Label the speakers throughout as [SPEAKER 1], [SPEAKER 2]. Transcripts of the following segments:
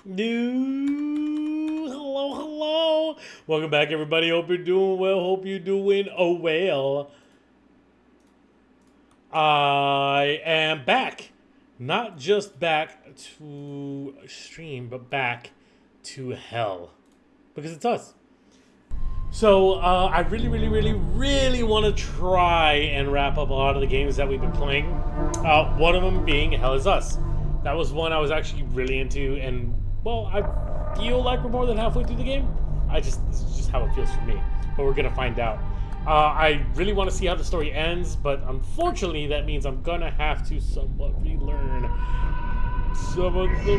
[SPEAKER 1] Hello, hello. Welcome back, everybody. Hope you're doing well. Hope you're doing well. I am back. Not just back to stream, but back to hell. Because it's us. So, I really want to try and wrap up a lot of the games that we've been playing. One of them being Hell is Us. That was one I was actually really into, and, well, I feel like we're more than halfway through the game. This is just how it feels for me. But we're going to find out. I really want to see how the story ends, but unfortunately, that means I'm going to have to somewhat relearn some of the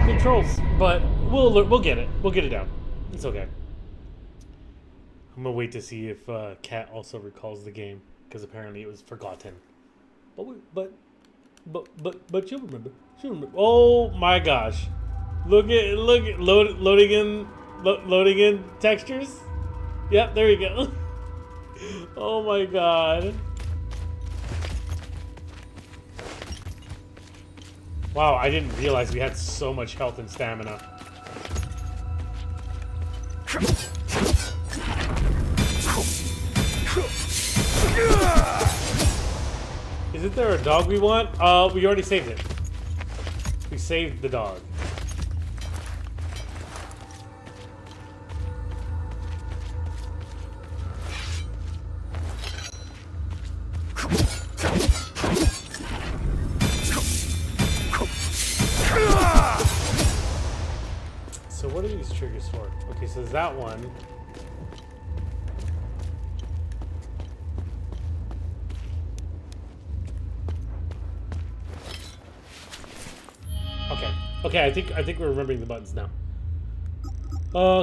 [SPEAKER 1] controls. But we'll get it. We'll get it down. It's okay. I'm gonna wait to see if Kat also recalls the game, because apparently it was forgotten. But she'll remember. She'll remember. Oh my gosh! Look at loading in textures. Yep, there we go. Oh my god! Wow, I didn't realize we had so much health and stamina. Isn't there a dog we want? We already saved it. We saved the dog. So what are these triggers for? Okay, so there's that one. Okay, I think we're remembering the buttons now.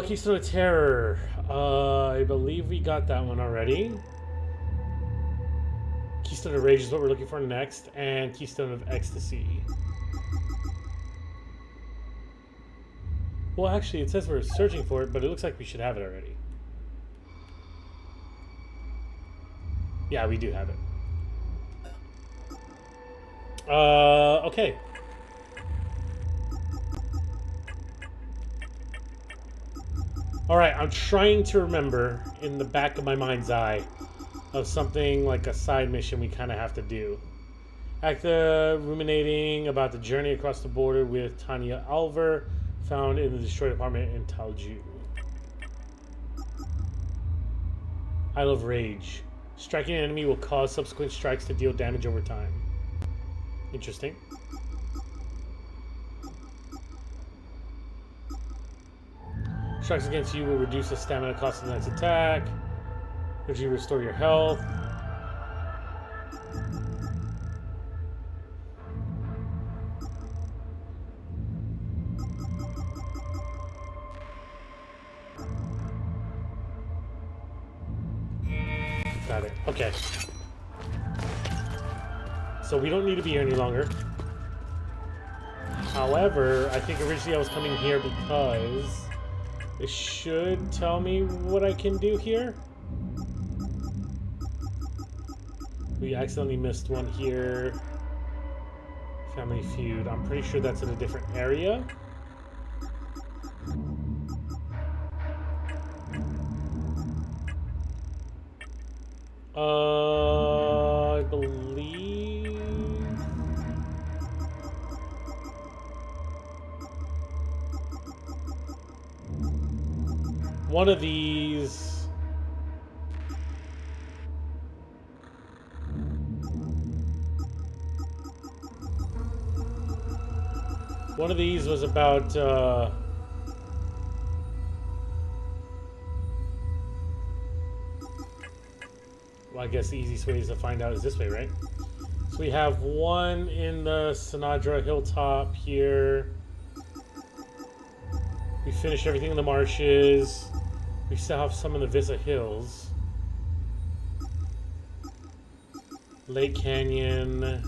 [SPEAKER 1] Keystone of Terror. I believe we got that one already. Keystone of Rage is what we're looking for next, and Keystone of Ecstasy. Well, actually, it says we're searching for it, but it looks like we should have it already. Yeah, we do have it. Okay. Alright, I'm trying to remember in the back of my mind's eye of something like a side mission we kind of have to do. Acta ruminating about the journey across the border with Tanya Alver, found in the destroyed apartment in Talju. Isle of Rage. Striking an enemy will cause subsequent strikes to deal damage over time. Interesting. Strikes against you will reduce the stamina cost of the next attack. If you restore your health. Got it. Okay. So we don't need to be here any longer. However, I think originally I was coming here because it should tell me what I can do here. We accidentally missed one here. Family Feud. I'm pretty sure that's in a different area. I believe... one of these... one of these was about, well, I guess the easiest way is to find out is this way, right? So we have one in the Sinadra Hilltop here. We finished everything in the marshes. We still have some in the Vista Hills. Lake Canyon.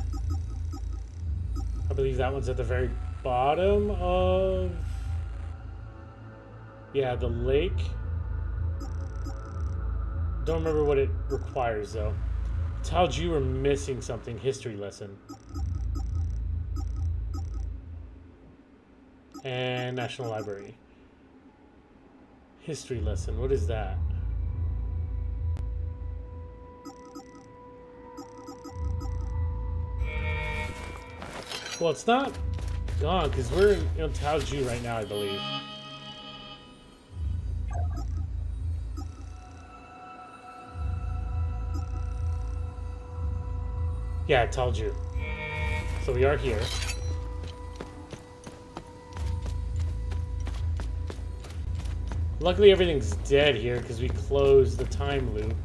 [SPEAKER 1] I believe that one's at the very bottom of... yeah, the lake. Don't remember what it requires, though. Talju, we're missing something. History lesson. And National Library. History lesson. What is that? Well, it's not gone because we're in Taoju right now, I believe. Yeah, Taoju. So we are here. Luckily, everything's dead here because we closed the time loop.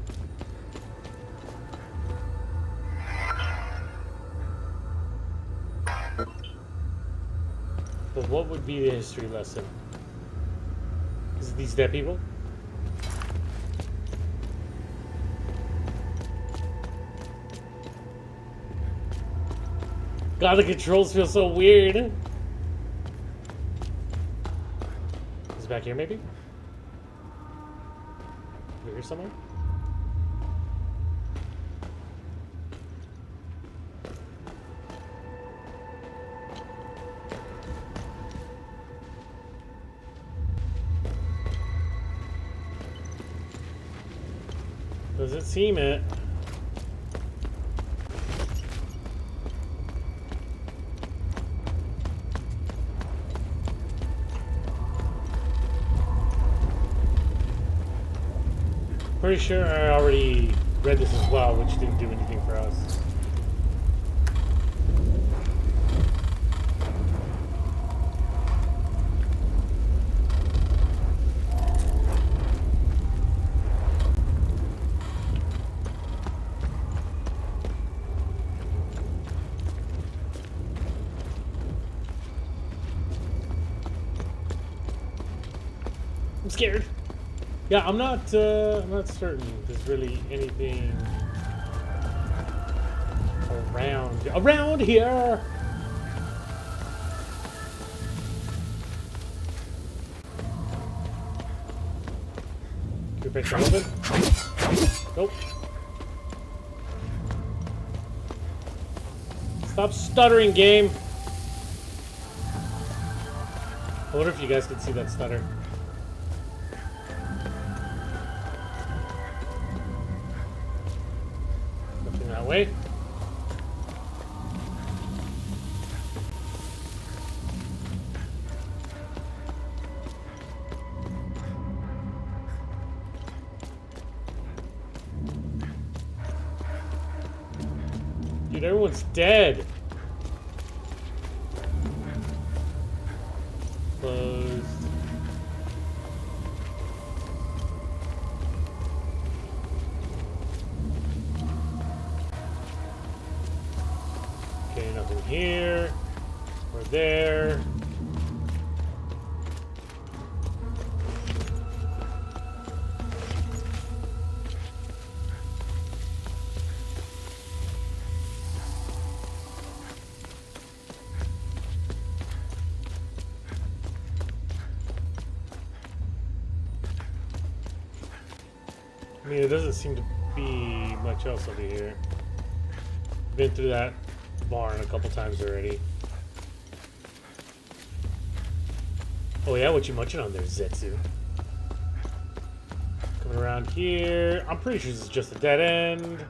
[SPEAKER 1] But what would be the history lesson? Is it these dead people? God, the controls feel so weird. Is it back here, maybe? Over here somewhere? Doesn't seem it. Pretty sure I already read this as well, which didn't do anything for us. I'm scared. Yeah, I'm not certain there's really anything around here. Can we break that open? Nope. Stop stuttering, game. I wonder if you guys can see that stutter. Way. Dude, everyone's dead. Closed. Okay, nothing here. We're there. I mean, there doesn't seem to be much else over here. Been through that barn a couple times already. Oh yeah, what you munching on there, Zetsu? Coming around here. I'm pretty sure this is just a dead end.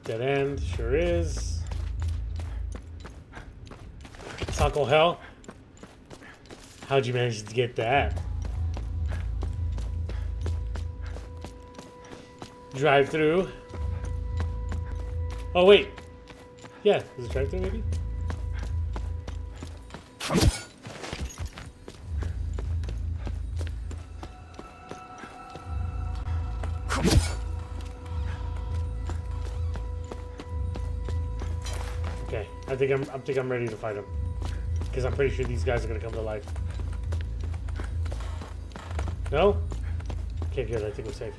[SPEAKER 1] Dead end, sure is. Taco Hell? How'd you manage to get that? Drive through. Oh wait. Yeah, is it drive through maybe? Okay, I think I'm ready to fight him. Because I'm pretty sure these guys are gonna come to life. No? Okay, good, I think we're safe.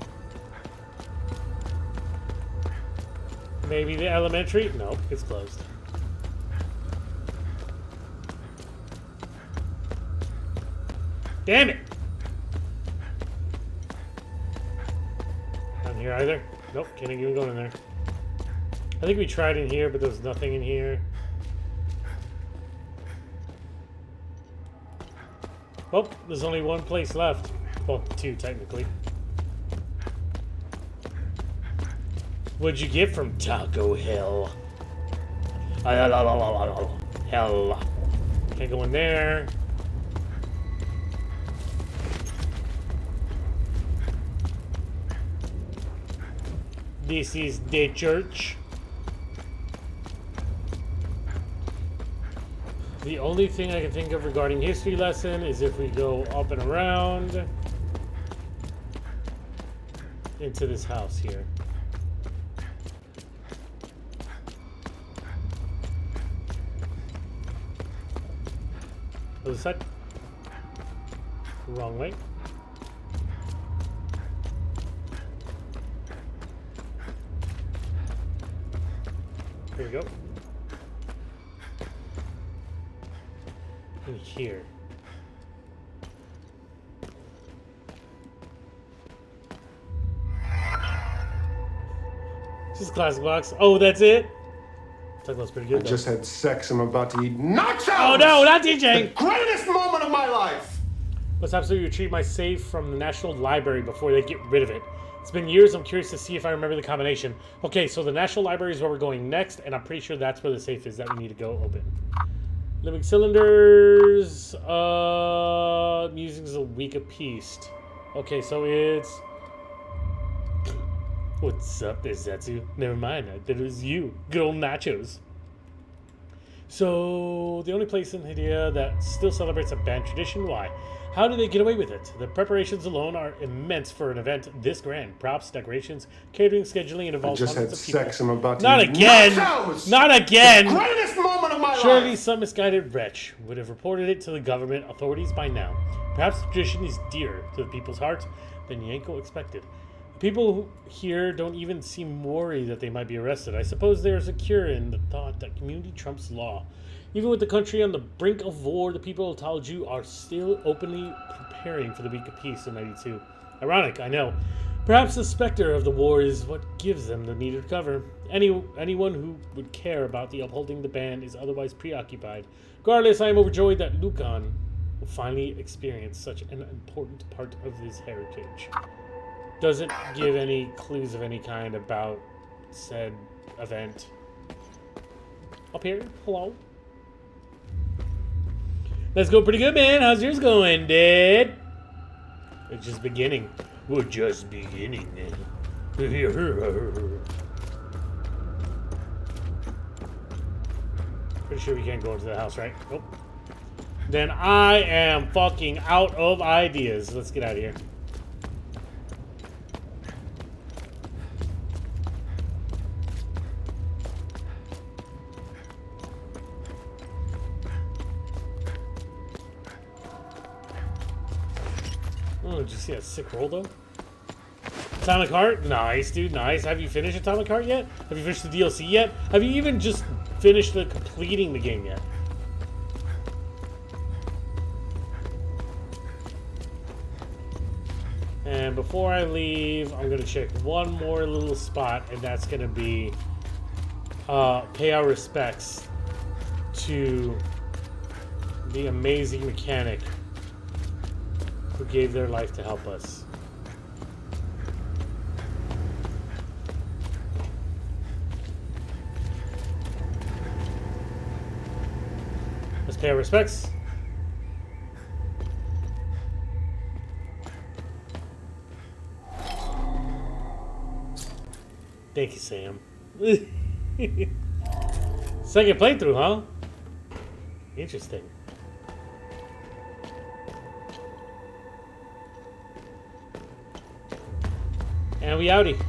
[SPEAKER 1] Maybe the elementary? Nope, it's closed. Damn it! Not here either. Nope, can't even go in there. I think we tried in here, but there was nothing in here. Oh, there's only one place left. Well, two, technically. What'd you get from Taco Hell? Hell. Can't go in there. This is the church. The only thing I can think of regarding history lesson is if we go up and around into this house here. Other side. Wrong way. Here we go. In here. Just classic box. Oh, that's it? That was pretty good.
[SPEAKER 2] I just had sex. I'm about to eat nachos!
[SPEAKER 1] Oh no, not DJ!
[SPEAKER 2] The greatest moment of my life!
[SPEAKER 1] Let's absolutely retrieve my save from the National Library before they get rid of it. It's been years. I'm curious to see if I remember the combination. Okay, so the National Library is where we're going next, and I'm pretty sure that's where the safe is that we need to go open. Living cylinders. Musing's a week apiece. Okay, so it's... What's up there, Zetsu? Never mind, I thought it was you. Good old nachos. So, the only place in Hidia that still celebrates a band tradition? Why? How do they get away with it? The preparations alone are immense for an event this grand. Props, decorations, catering, scheduling, and involves
[SPEAKER 2] I just had
[SPEAKER 1] hundreds of people.
[SPEAKER 2] sex. I'm about to
[SPEAKER 1] Not
[SPEAKER 2] eat
[SPEAKER 1] again!
[SPEAKER 2] nachos!
[SPEAKER 1] Not again!
[SPEAKER 2] The greatest moment of my
[SPEAKER 1] Surely
[SPEAKER 2] life!
[SPEAKER 1] some misguided wretch would have reported it to the government authorities by now. Perhaps the tradition is dearer to the people's hearts than Yanko expected. People here don't even seem worried that they might be arrested. I suppose there is a cure in the thought that community trumps law. Even with the country on the brink of war, the people of Talju are still openly preparing for the week of peace in 92. Ironic, I know. Perhaps the specter of the war is what gives them the needed cover. Anyone who would care about the upholding the band is otherwise preoccupied. Regardless, I am overjoyed that Lucan will finally experience such an important part of his heritage. Doesn't give any clues of any kind about said event. Up here, hello. Let's go pretty good, man. How's yours going, dude? It's just beginning. We're just beginning. Pretty sure we can't go into the house, right? Nope. Then I am fucking out of ideas. Let's get out of here. Oh, did you see that sick roll though? Atomic Heart? Nice, dude, nice. Have you finished Atomic Heart yet? Have you finished the DLC yet? Have you even just finished completing the game yet? And before I leave, I'm gonna check one more little spot, and that's gonna be pay our respects to the amazing mechanic who gave their life to help us. Let's pay our respects. Thank you, Sam. Second playthrough, huh? Interesting. And we outie.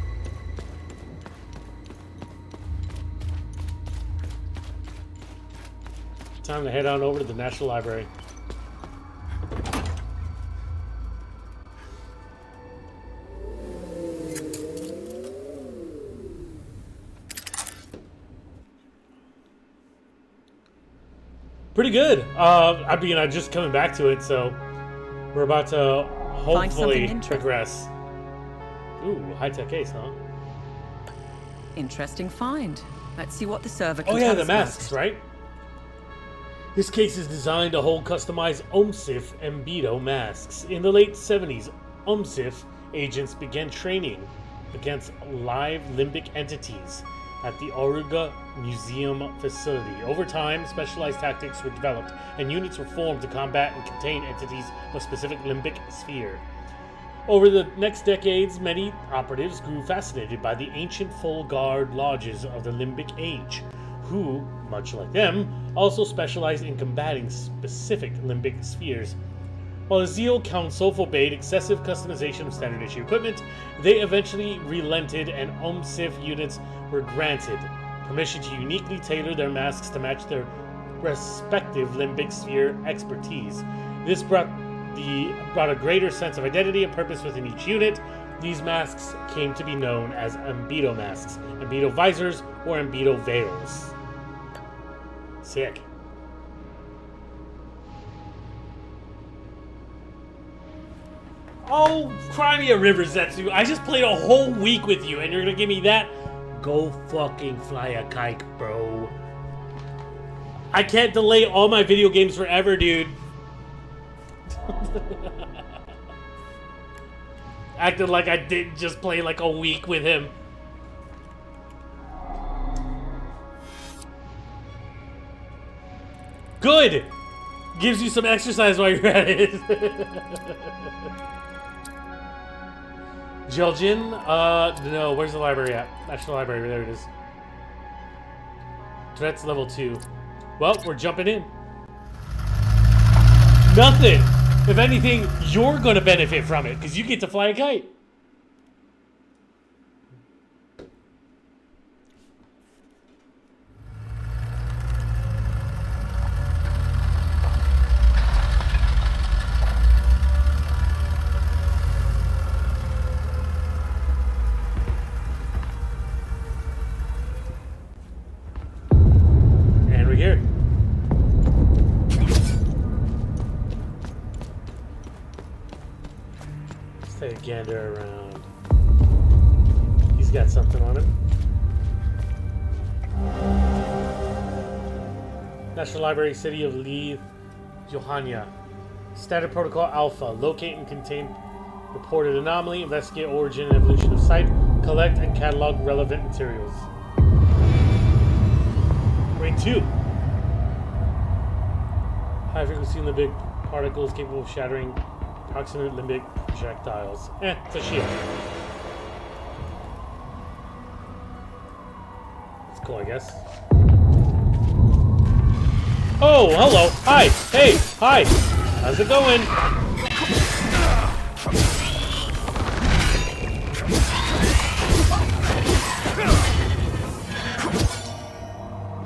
[SPEAKER 1] Time to head on over to the National Library. Pretty good. I mean, I'm just coming back to it, so we're about to hopefully progress. Ooh, high-tech case, huh?
[SPEAKER 3] Interesting find. Let's see what the server can
[SPEAKER 1] Oh yeah,
[SPEAKER 3] tell
[SPEAKER 1] the
[SPEAKER 3] us
[SPEAKER 1] masks,
[SPEAKER 3] about.
[SPEAKER 1] right? This case is designed to hold customized OMSIF Ambedo masks. In the late 70s, OMSIF agents began training against live limbic entities at the Oruga Museum facility. Over time, specialized tactics were developed, and units were formed to combat and contain entities of specific limbic sphere. Over the next decades, many operatives grew fascinated by the ancient full guard lodges of the Limbic Age, who, much like them, also specialized in combating specific limbic spheres. While the Zeal Council forbade excessive customization of standard issue equipment, they eventually relented and OMSIF units were granted permission to uniquely tailor their masks to match their respective limbic sphere expertise. This brought a greater sense of identity and purpose within each unit. These masks came to be known as Ambedo masks, Ambedo visors, or Ambedo veils. Sick. Oh, cry me a river, Zetsu. I just played a whole week with you, and you're gonna give me that? Go fucking fly a kite, bro. I can't delay all my video games forever, dude. Acted like I didn't just play like a week with him. Good! Gives you some exercise while you're at it. Jeljin? No, where's the library at? National Library, there it is. Threats level 2. Well, we're jumping in. Nothing! If anything, you're gonna benefit from it, because you get to fly a kite. And we're here. Take a gander around. He's got something on him. National Library, City of Leith, Johanna. Standard Protocol Alpha. Locate and contain reported anomaly. Investigate origin and evolution of site. Collect and catalog relevant materials. Grade 2. High frequency limbic particles capable of shattering proximate limbic projectiles. It's a shield. It's cool, I guess. Oh, hello. Hi. Hey. Hi. How's it going?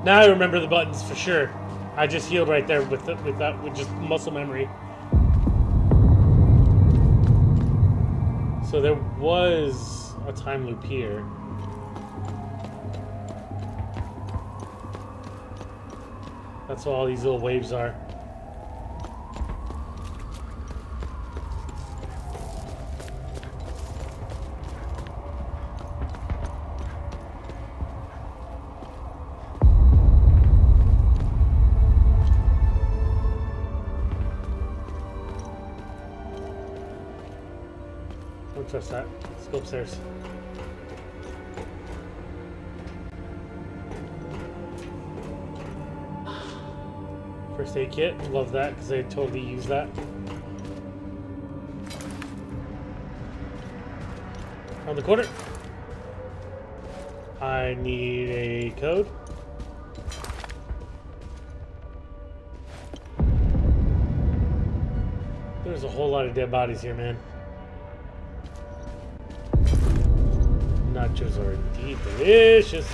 [SPEAKER 1] Now I remember the buttons for sure. I just healed right there with just muscle memory. So there was a time loop here. That's what all these little waves are. Don't trust that. Let's go upstairs. First aid kit. Love that because they totally use that. On the corner. I need a code. There's a whole lot of dead bodies here, man. Nachos are indeed delicious.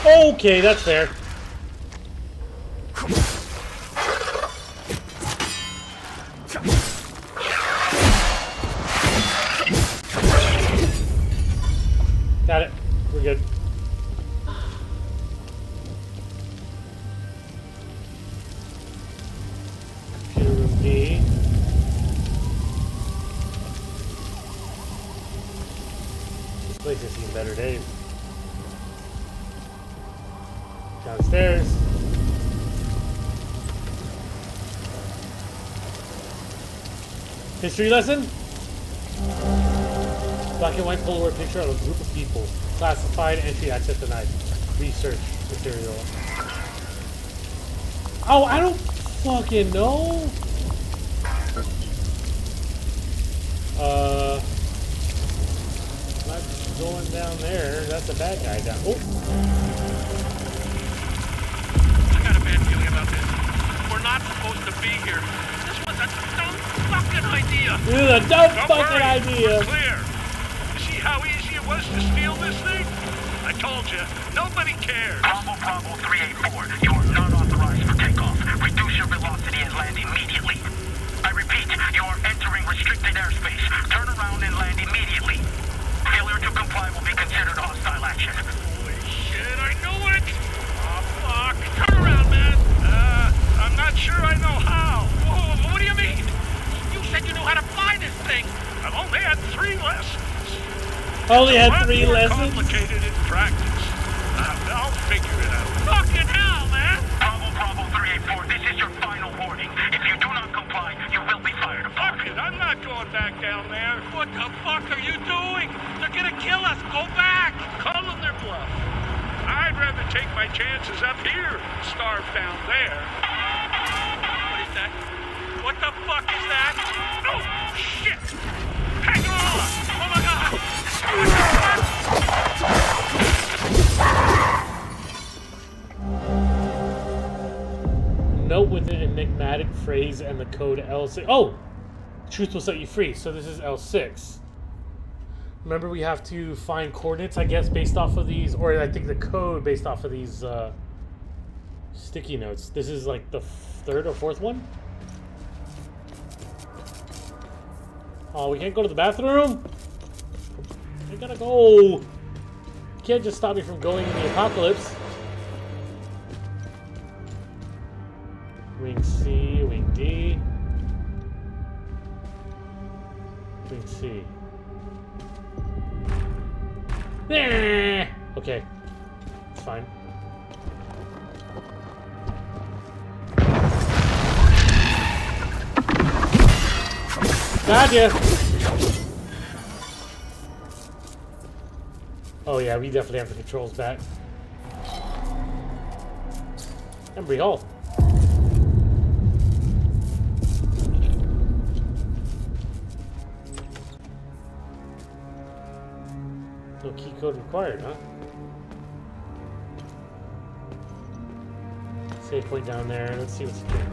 [SPEAKER 1] Okay, that's fair. Got it. We're good. place has seen better days. Downstairs. History lesson? Black and white Polaroid picture of a group of people. Classified, entry access denied. Research material. Oh, I don't fucking know. Not going down there. That's a bad guy down. Oh.
[SPEAKER 3] I got a bad feeling about this. We're not supposed to be here. This was a dumb fucking idea.
[SPEAKER 1] This is a dumb
[SPEAKER 3] Don't
[SPEAKER 1] fucking
[SPEAKER 3] worry,
[SPEAKER 1] idea.
[SPEAKER 3] we're clear. You see how easy it was to steal this thing? I told you, nobody cares.
[SPEAKER 4] Bravo 384, you are not authorized for takeoff. Reduce your velocity and land immediately. I repeat, you are entering restricted airspace. Turn around and land immediately. Failure to comply will be considered hostile action.
[SPEAKER 3] Holy shit, I knew it! Oh, fuck. Turn around, man. I'm not sure I know how. Whoa, what do you mean? You said you knew how to fly this thing. I've only had 3 lessons.
[SPEAKER 1] Only had
[SPEAKER 3] It's
[SPEAKER 1] 3
[SPEAKER 3] more
[SPEAKER 1] lessons.
[SPEAKER 3] complicated in practice. I'll figure it out. Fucking hell, man!
[SPEAKER 4] Bravo 384, this is your final warning. If you do not comply, you will be fired upon.
[SPEAKER 3] Fuck it, I'm not going back down there. What the fuck are you doing? They're gonna kill us. Go back. Call them their bluff. I'd rather take my chances up here than starve down there. What is that? What the fuck is that? Oh, shit! Hang on! Oh my god!
[SPEAKER 1] Note with an enigmatic phrase and the code L6. Oh! Truth will set you free. So this is L6. Remember, we have to find coordinates, I guess, based off of these, or I think the code based off of these sticky notes. This is like the 3rd or 4th one? Oh, we can't go to the bathroom? I gotta go. You can't just stop me from going in the apocalypse. Wing C, wing D. Wing C. Nah. Okay. It's fine. Gotcha! Oh yeah, we definitely have the controls back. Embry Hall. No key code required, huh? Save point down there. Let's see what's here.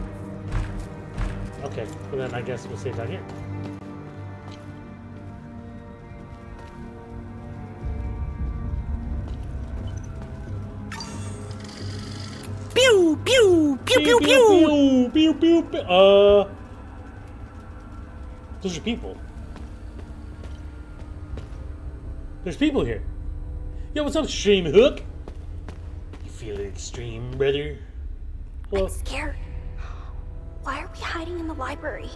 [SPEAKER 1] Okay, well then I guess we'll save down here.
[SPEAKER 5] Pew, pew, pew, pew, pew.
[SPEAKER 1] Pew, pew, pew. Those are people. There's people here. Yo, what's up, Stream Hook? You feeling extreme, brother? Hello?
[SPEAKER 6] I'm scared. Why are we hiding in the library?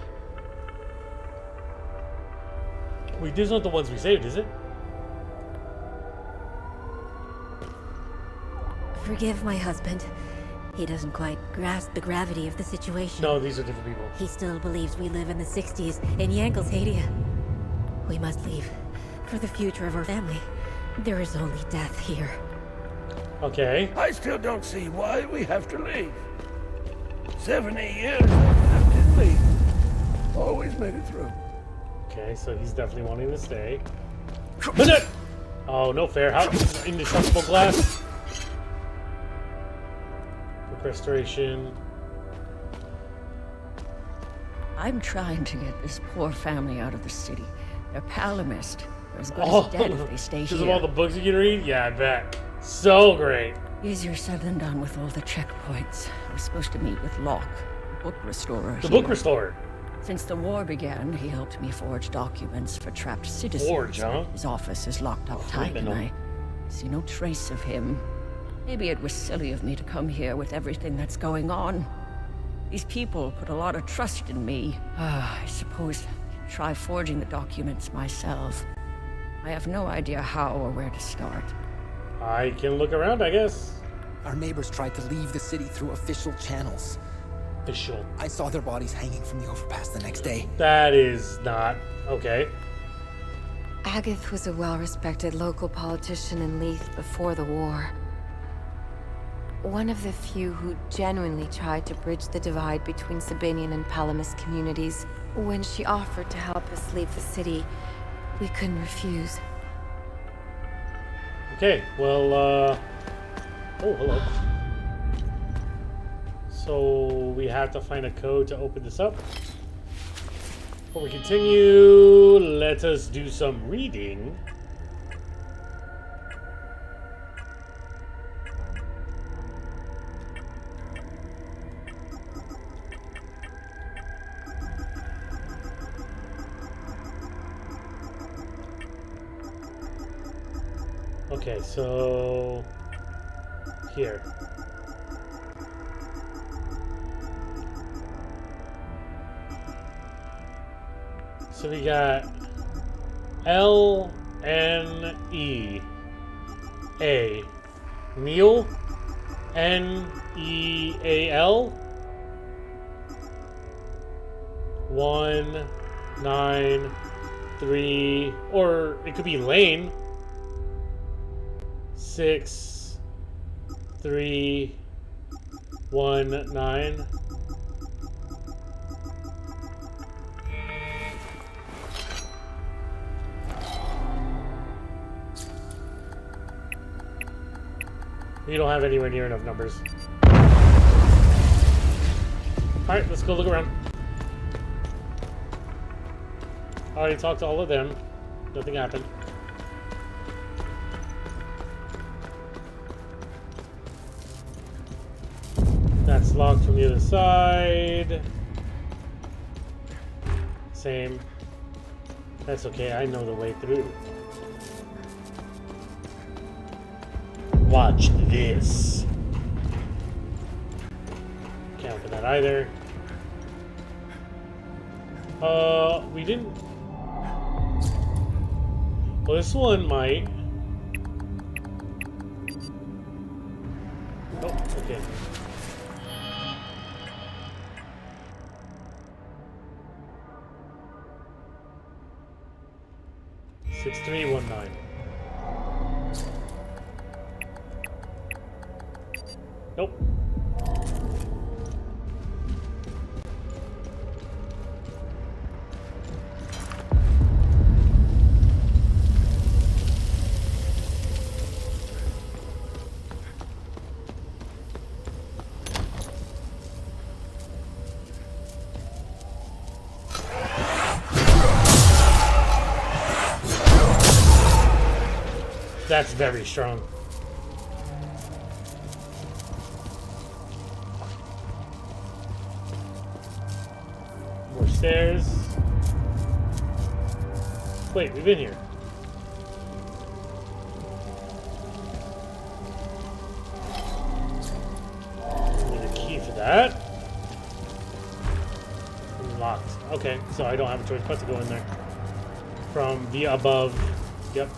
[SPEAKER 1] Wait, these aren't the ones we saved, is it?
[SPEAKER 5] Forgive my husband. He doesn't quite grasp the gravity of the situation.
[SPEAKER 1] No, these are different people.
[SPEAKER 5] He still believes we live in the 60s in Yankel's-Hadia. We must leave. For the future of our family. There is only death here.
[SPEAKER 1] Okay.
[SPEAKER 7] I still don't see why we have to leave. 70 years I've lived in Lee. Always made it through.
[SPEAKER 1] Okay, so he's definitely wanting to stay. What's it? Oh, no fair. How indestructible glass? Book restoration.
[SPEAKER 8] I'm trying to get this poor family out of the city. They're Palamist. They're as good
[SPEAKER 1] Oh,
[SPEAKER 8] as dead if they stay
[SPEAKER 1] because
[SPEAKER 8] here.
[SPEAKER 1] of all the books you can read? Yeah, I bet. So great.
[SPEAKER 8] Easier said than done with all the checkpoints. I was supposed to meet with Locke, the book restorer
[SPEAKER 1] The
[SPEAKER 8] here.
[SPEAKER 1] book restorer.
[SPEAKER 8] Since the war began, he helped me forge documents for trapped citizens.
[SPEAKER 1] Forge, huh?
[SPEAKER 8] His office is locked up tight, and
[SPEAKER 1] Criminal.
[SPEAKER 8] I see no trace of him. Maybe it was silly of me to come here with everything that's going on. These people put a lot of trust in me. I suppose I could try forging the documents myself. I have no idea how or where to start.
[SPEAKER 1] I can look around, I guess.
[SPEAKER 9] Our neighbors tried to leave the city through official channels.
[SPEAKER 1] Official.
[SPEAKER 9] I saw their bodies hanging from the overpass the next day.
[SPEAKER 1] That is not okay.
[SPEAKER 10] Agath was a well-respected local politician in Leith before the war. One of the few who genuinely tried to bridge the divide between Sabinian and Palamas communities. When she offered to help us leave the city, we couldn't refuse.
[SPEAKER 1] Okay, well, oh, hello. So, we have to find a code to open this up. Before we continue, let us do some reading. Okay, so here. So we got L-N-E-A. Neal? N-E-A-L? 1, 9, 3, or it could be Lane. 6, 3, 1, 9. You don't have anywhere near enough numbers. Alright, let's go look around. I already talked to all of them. Nothing happened. That's locked from the other side. Same. That's okay, I know the way through. Watch this. Can't open that either. We didn't. Well, this one might. Oh, okay. Six, 3, 1, 9. Nope. That's very strong. More stairs. Wait, we've been here. Need a key for that. Locked. Okay, so I don't have a choice but to go in there. From the above. Yep.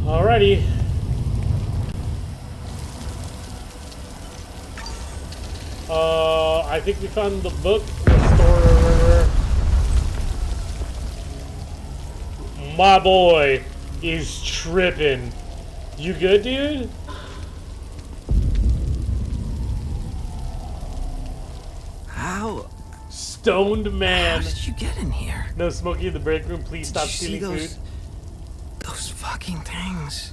[SPEAKER 1] Alrighty. I think we found the book restorer. My boy is tripping. You good, dude?
[SPEAKER 9] How?
[SPEAKER 1] Stoned man.
[SPEAKER 9] How did you get in here?
[SPEAKER 1] No smoking in the break room. Please stop
[SPEAKER 9] Did you see
[SPEAKER 1] stealing food.
[SPEAKER 9] Those fucking things.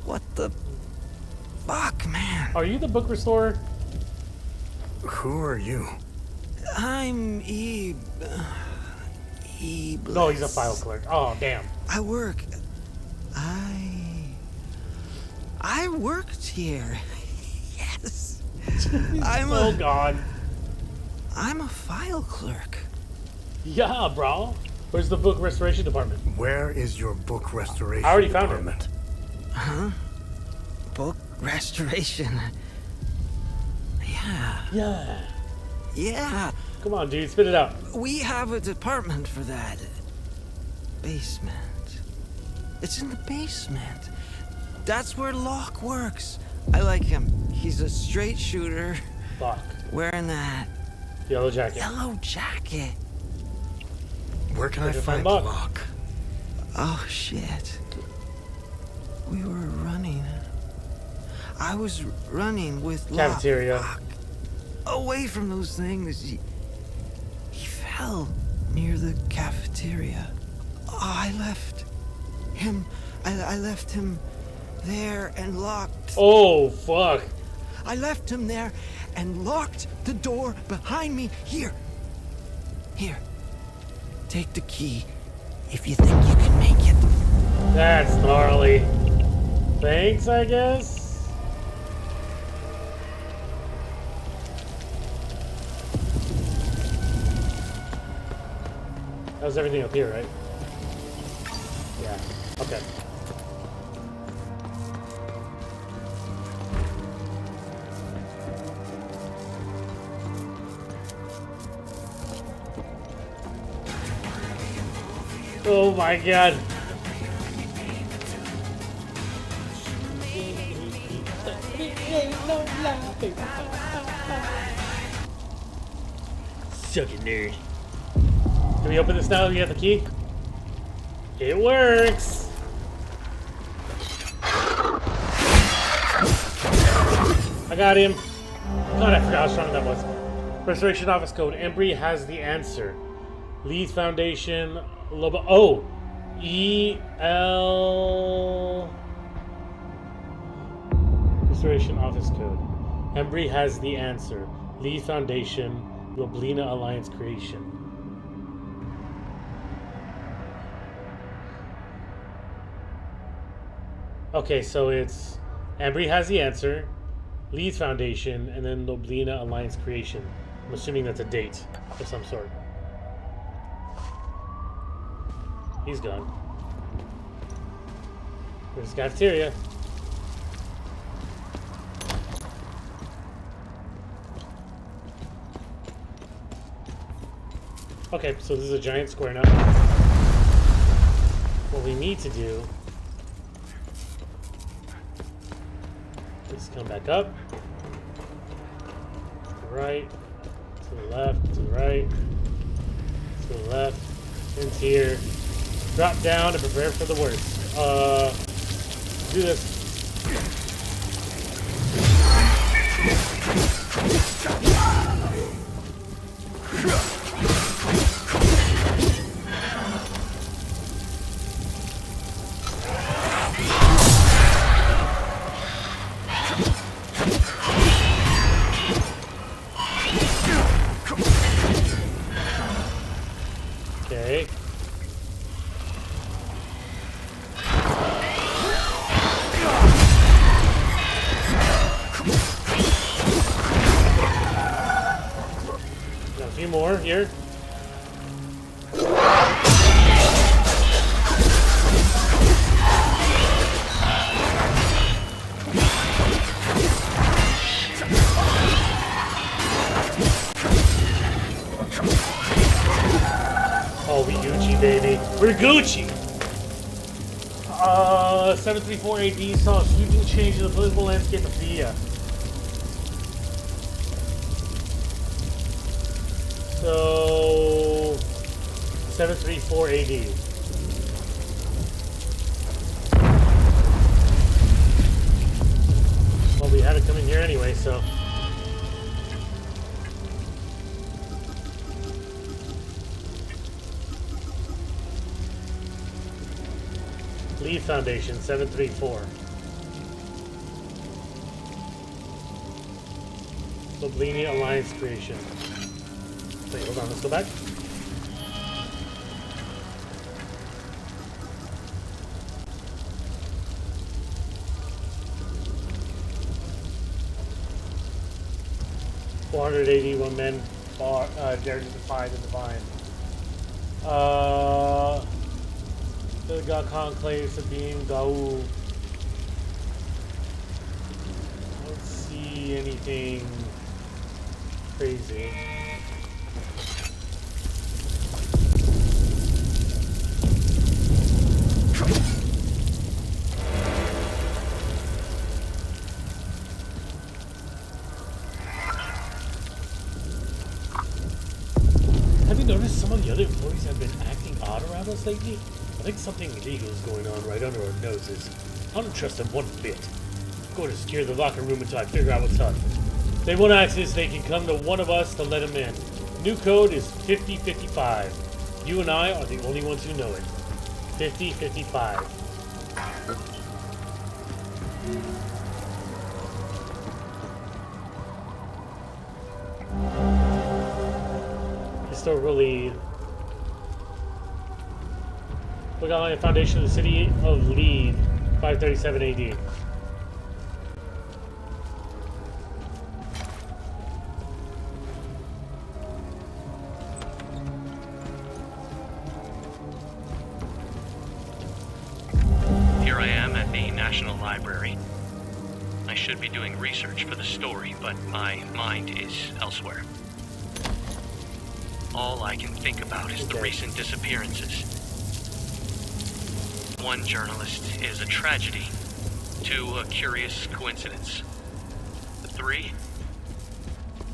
[SPEAKER 9] What the fuck, man?
[SPEAKER 1] Are you the book restorer?
[SPEAKER 11] Who are you?
[SPEAKER 9] I'm Ebe.
[SPEAKER 1] No, he's a file clerk. Oh, damn.
[SPEAKER 9] I work. I worked here. Yes.
[SPEAKER 1] Oh god.
[SPEAKER 9] I'm a file clerk.
[SPEAKER 1] Yeah, bro. Where's the book restoration department?
[SPEAKER 11] Where is your book restoration
[SPEAKER 1] I already found
[SPEAKER 11] department?
[SPEAKER 1] it.
[SPEAKER 9] Huh? Book restoration. Yeah.
[SPEAKER 1] Yeah.
[SPEAKER 9] Yeah.
[SPEAKER 1] Come on, dude, spit it out.
[SPEAKER 12] We have a department for that. Basement. It's in the basement. That's where Locke works. I like him. He's a straight shooter.
[SPEAKER 1] Locke.
[SPEAKER 12] Wearing that
[SPEAKER 1] yellow jacket.
[SPEAKER 12] Yellow jacket.
[SPEAKER 11] Where can I find Locke?
[SPEAKER 12] Oh, shit. We were running. I was running with
[SPEAKER 1] Cafeteria.
[SPEAKER 12] Locke. Away from those things. He fell near the cafeteria. I left him. I left him there and locked.
[SPEAKER 1] Oh, fuck.
[SPEAKER 12] I left him there and locked the door behind me. Here. Take the key if you think you can make it.
[SPEAKER 1] That's gnarly. Thanks, I guess. That was everything up here, right? Yeah. Okay. Oh my god. Suck it, nerd. Can we open this now? You have the key? It works! I got him. God, I forgot how strong that was. Restoration Office Code. Embry has the answer. Leeds Foundation. Lobo. Oh! E.L. Restoration Office Code. Embry has the answer. Leeds Foundation. Loblina Alliance Creation. Okay, so it's Embry has the answer, Leeds Foundation, and then Loblina Alliance Creation. I'm assuming that's a date of some sort. He's gone. Where's the cafeteria? Okay, so this is a giant square now. What we need to do is come back up, to the right, to the left, to the right, to the left, into here, drop down and prepare for the worst. Do this. Okay. Got a few more here. Oh, we Gucci, baby. We're Gucci! 734 AD saw a sweeping change in the political landscape of Via. So... 734 AD. Well, we had it coming here anyway, so... Leeds Foundation, 734. Loblina Alliance Creation. Wait, hold on, let's go back. $481 men dared to defy the divine. The God Conclave, Sabine, Gaul. I don't see anything crazy. noticed some of the other employees have been acting odd around us lately? I think something illegal is going on right under our noses. I don't trust them one bit. I'm going to secure the locker room until I figure out what's up. If they want access, they can come to one of us to let them in. New code is 5055. You and I are the only ones who know it. 5055. Historical lead. Look out on the foundation of the city of Lead, 537 AD.
[SPEAKER 13] Here I am at the National Library. I should be doing research for the story, but my mind is elsewhere. All I can think about is the recent disappearances. One journalist is a tragedy, two a curious coincidence. The three?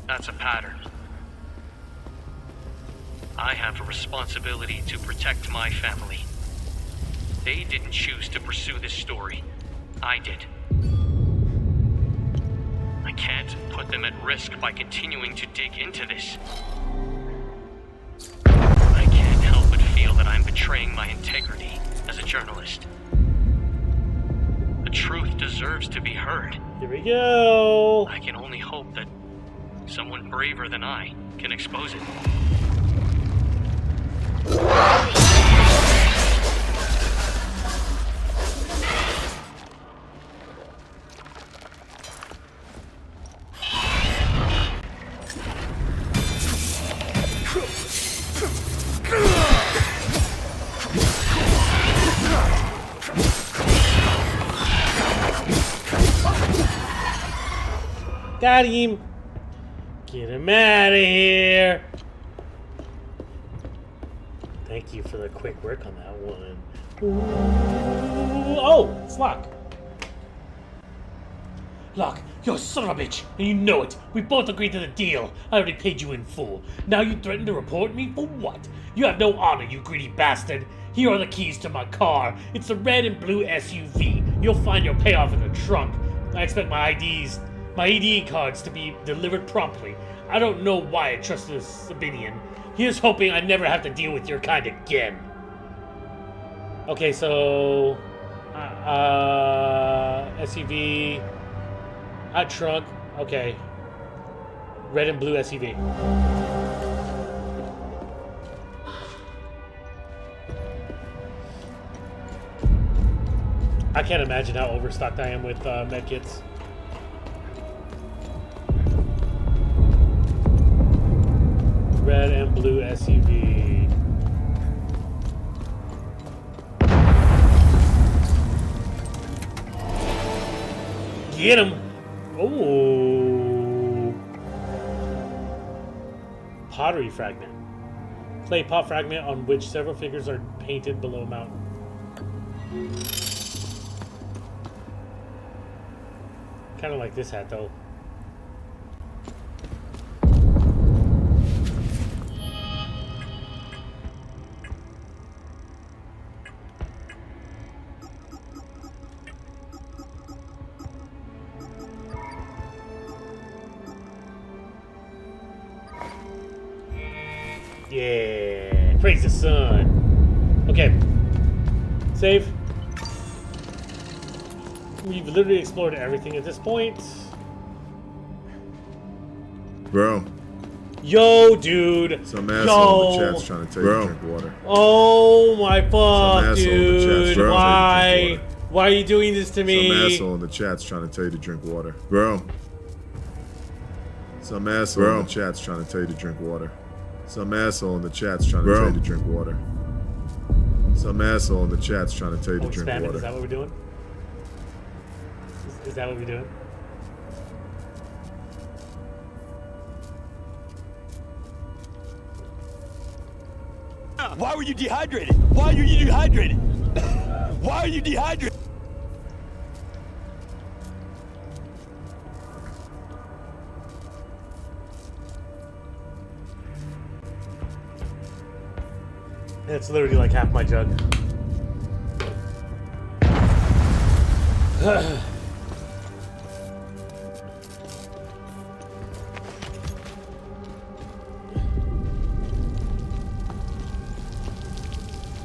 [SPEAKER 13] That's a pattern. I have a responsibility to protect my family. They didn't choose to pursue this story. I did. I can't put them at risk by continuing to dig into this. I can't help but feel that I'm betraying my integrity as a journalist. The truth deserves to be heard.
[SPEAKER 1] Here we go.
[SPEAKER 13] I can only hope that someone braver than I can expose it.
[SPEAKER 1] Got him. Get him out of here. Thank you for the quick work on that one. Ooh. Oh, it's Locke. Locke, you're a son of a bitch, and you know it. We both agreed to the deal. I already paid you in full. Now you threaten to report me? For what? You have no honor, you greedy bastard. Here are the keys to my car. It's a red and blue SUV. You'll find your payoff in the trunk. I expect my ED cards to be delivered promptly. I don't know why I trust this Sabinian. Here's hoping I never have to deal with your kind again. Okay, so... SUV... Hot trunk. Okay. Red and blue SUV. I can't imagine how overstocked I am with medkits. Red and blue SUV. Get him! Oh! Pottery fragment. Clay pot fragment on which several figures are painted below a mountain. Kind of like this hat, though. Yeah, praise the sun. Okay, save. We've literally explored everything at this point.
[SPEAKER 14] Bro.
[SPEAKER 1] Yo, dude.
[SPEAKER 14] Some asshole in the chat's trying to tell you to drink water.
[SPEAKER 1] Oh my fuck, dude.
[SPEAKER 14] Bro.
[SPEAKER 1] Why? Why are you doing this to me?
[SPEAKER 14] Some asshole in the chat's trying to tell you to drink water. Bro. Some asshole in the chat's trying to tell you to drink water. Some asshole in the chat's trying to tell you to drink water. Some asshole in the chat's trying to tell you to drink water.
[SPEAKER 1] Is that what we're doing? Is that what we're doing?
[SPEAKER 15] Why were you dehydrated? Why are you dehydrated? Why are you dehydrated?
[SPEAKER 1] It's literally like half my jug.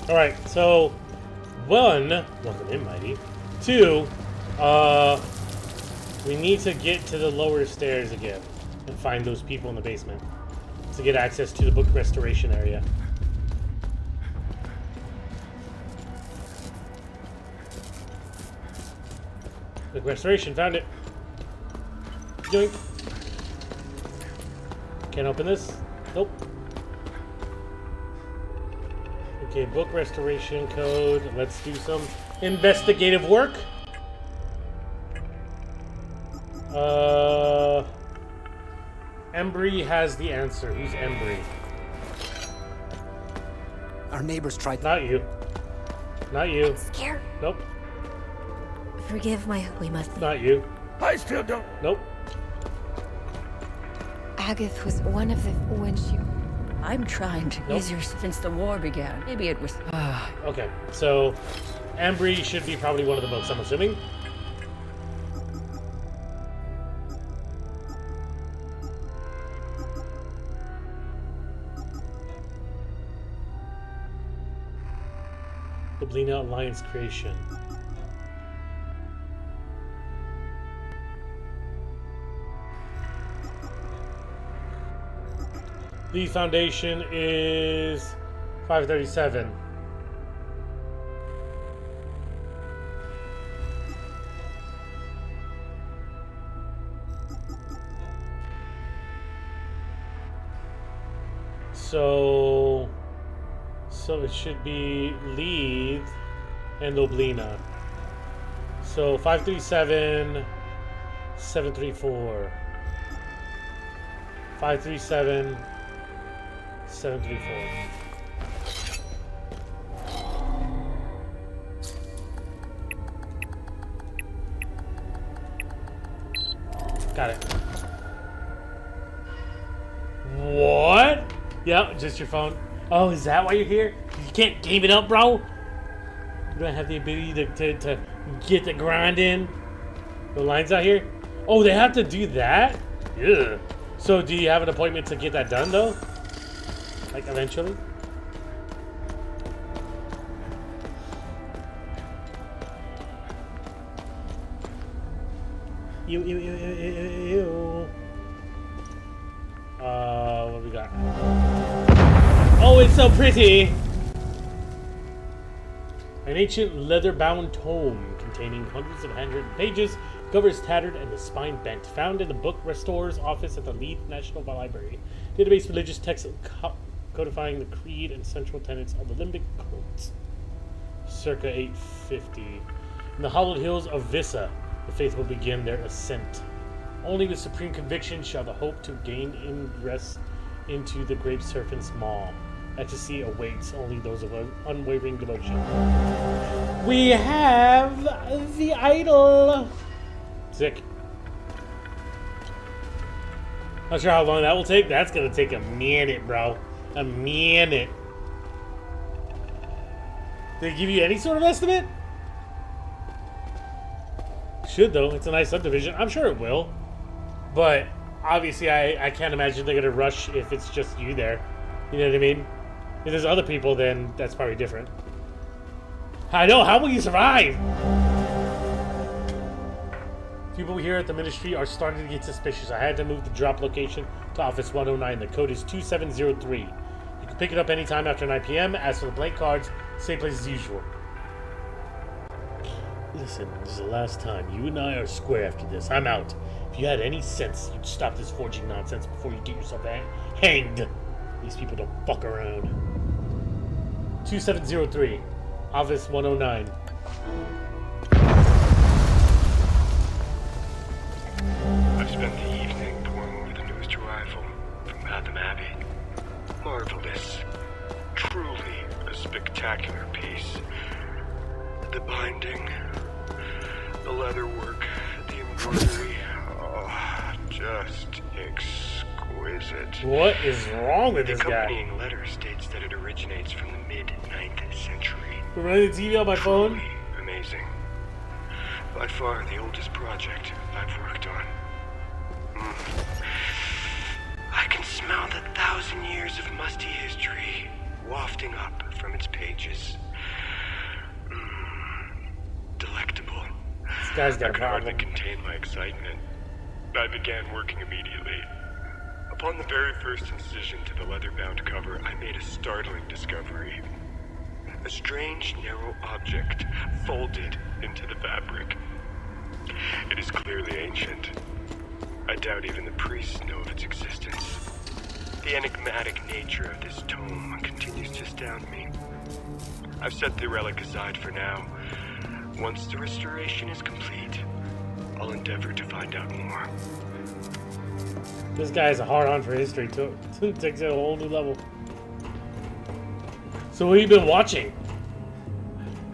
[SPEAKER 1] Alright, so 1, welcome in, Mighty. 2, we need to get to the lower stairs again and find those people in the basement to get access to the book restoration area. Book restoration, found it. Yoink. Can't open this? Nope. Okay, book restoration code. Let's do some investigative work. Embry has the answer. Who's Embry?
[SPEAKER 9] Our neighbors tried.
[SPEAKER 1] Not you. Not you.
[SPEAKER 6] I'm scared.
[SPEAKER 1] Nope.
[SPEAKER 5] Forgive my... We must leave.
[SPEAKER 1] Not you.
[SPEAKER 7] I still don't.
[SPEAKER 1] Nope.
[SPEAKER 10] Agatha was one of the... when she...
[SPEAKER 8] I'm trying to ease her since the war began. Maybe it was...
[SPEAKER 1] Okay, so Embry should be probably one of the boats, I'm assuming. Goblina Alliance creation. The foundation is 537. So it should be Leith and Oblina. So 537, 734. 537, 734. Got it. What? Yeah, just your phone. Oh, is that why you're here? You can't game it up, bro? You don't have the ability to get the grind in? The lines out here? Oh, they have to do that? Yeah. So do you have an appointment to get that done, though? Like, eventually? Ew. What we got? Oh, it's so pretty! An ancient leather-bound tome containing hundreds of handwritten pages, covers tattered and the spine bent, found in the book restorer's office at the Leith National Library. Database religious texts codifying the creed and central tenets of the limbic cults. Circa 850. In the hallowed hills of Vissa, the faithful begin their ascent. Only with supreme conviction shall the hope to gain ingress into the Grape Serpent's maw. Ecstasy awaits only those of unwavering devotion. We have the idol. Sick. Not sure how long that will take. That's gonna take a minute, bro. A minute. Did they give you any sort of estimate? Should, though. It's a nice subdivision. I'm sure it will. But obviously, I can't imagine they're gonna rush if it's just you there. You know what I mean? If there's other people, then that's probably different. I know. How will you survive? People here at the ministry are starting to get suspicious. I had to move the drop location to Office 109. The code is 2703. You can pick it up anytime after 9 p.m. As for the blank cards, same place as usual. Listen, this is the last time. You and I are square after this. I'm out. If you had any sense, you'd stop this forging nonsense before you get yourself hanged. These people don't fuck around. 2703. Office 109.
[SPEAKER 16] I've spent the evening poring over the newest arrival from Batham Abbey. Marvelous. Truly a spectacular piece. The binding, the leatherwork, the embroidery, oh, just exquisite. is it?
[SPEAKER 1] What is wrong with this
[SPEAKER 16] The
[SPEAKER 1] guy?
[SPEAKER 16] accompanying letter states that it originates from the mid-9th century.
[SPEAKER 1] I'm running the TV on my phone?
[SPEAKER 16] Amazing. By far the oldest project I've worked on. I can smell the 1,000 years of musty history wafting up from its pages. Delectable.
[SPEAKER 1] This guy's got a
[SPEAKER 16] I could hardly
[SPEAKER 1] problem.
[SPEAKER 16] contain my excitement. I began working immediately. Upon the very first incision to the leather-bound cover, I made a startling discovery. A strange, narrow object folded into the fabric. It is clearly ancient. I doubt even the priests know of its existence. The enigmatic nature of this tome continues to astound me. I've set the relic aside for now. Once the restoration is complete, I'll endeavor to find out more.
[SPEAKER 1] This guy has a hard-on for history, too. Takes it a whole new level. So what have you been watching?